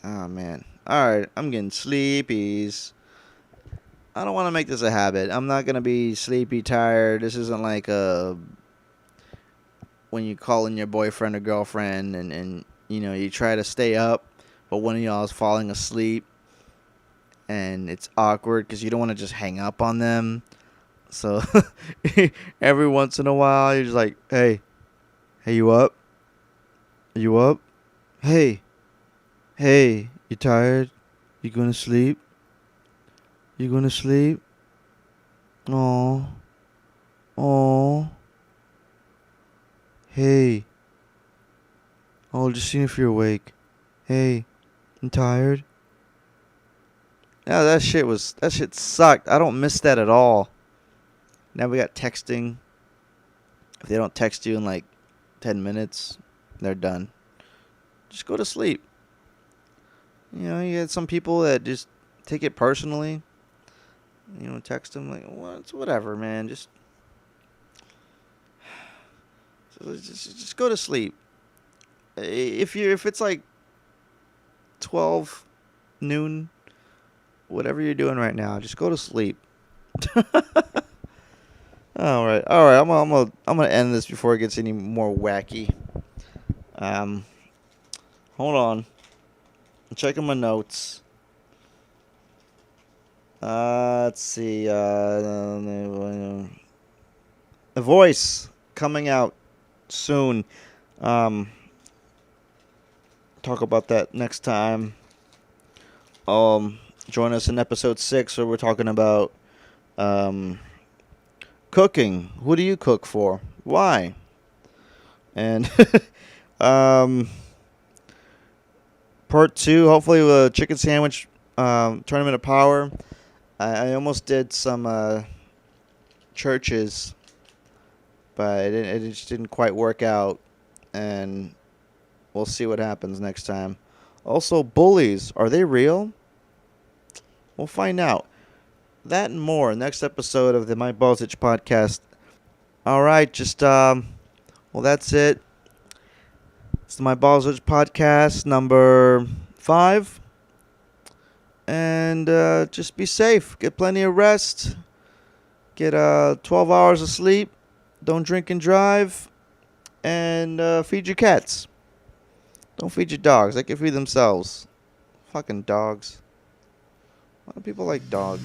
Oh man. Alright, I'm getting sleepies. I don't want to make this a habit. I'm not going to be sleepy tired. This isn't like when you call in your boyfriend or girlfriend and you try to stay up, but one of y'all is falling asleep. And it's awkward because you don't want to just hang up on them. So every once in a while, you're just like, hey, you up? You up? Hey, you tired? You going to sleep? You going to sleep? Aw. Hey. Oh, just seeing if you're awake. Hey, I'm tired. Yeah, that shit sucked. I don't miss that at all. Now we got texting. If they don't text you in like 10 minutes, they're done. Just go to sleep. You had some people that just take it personally. Text them like, well, it's whatever, man. Just go to sleep. If it's like 12 noon, whatever you're doing right now, just go to sleep. All right. I'm gonna end this before it gets any more wacky. Hold on. I'm checking my notes. Let's see. A voice coming out soon. Talk about that next time. Join us in episode 6 where we're talking about cooking. Who do you cook for? Why? And part 2, hopefully with a chicken sandwich tournament of power. I almost did some churches, but it just didn't quite work out, and we'll see what happens next time. Also, bullies, are they real? We'll find out. That and more next episode of the Maibalzich podcast. All right, that's it. It's the Maibalzich podcast number 5. And just be safe. Get plenty of rest. Get 12 hours of sleep. Don't drink and drive. And feed your cats. Don't feed your dogs. They can feed themselves. Fucking dogs. Why do people like dogs?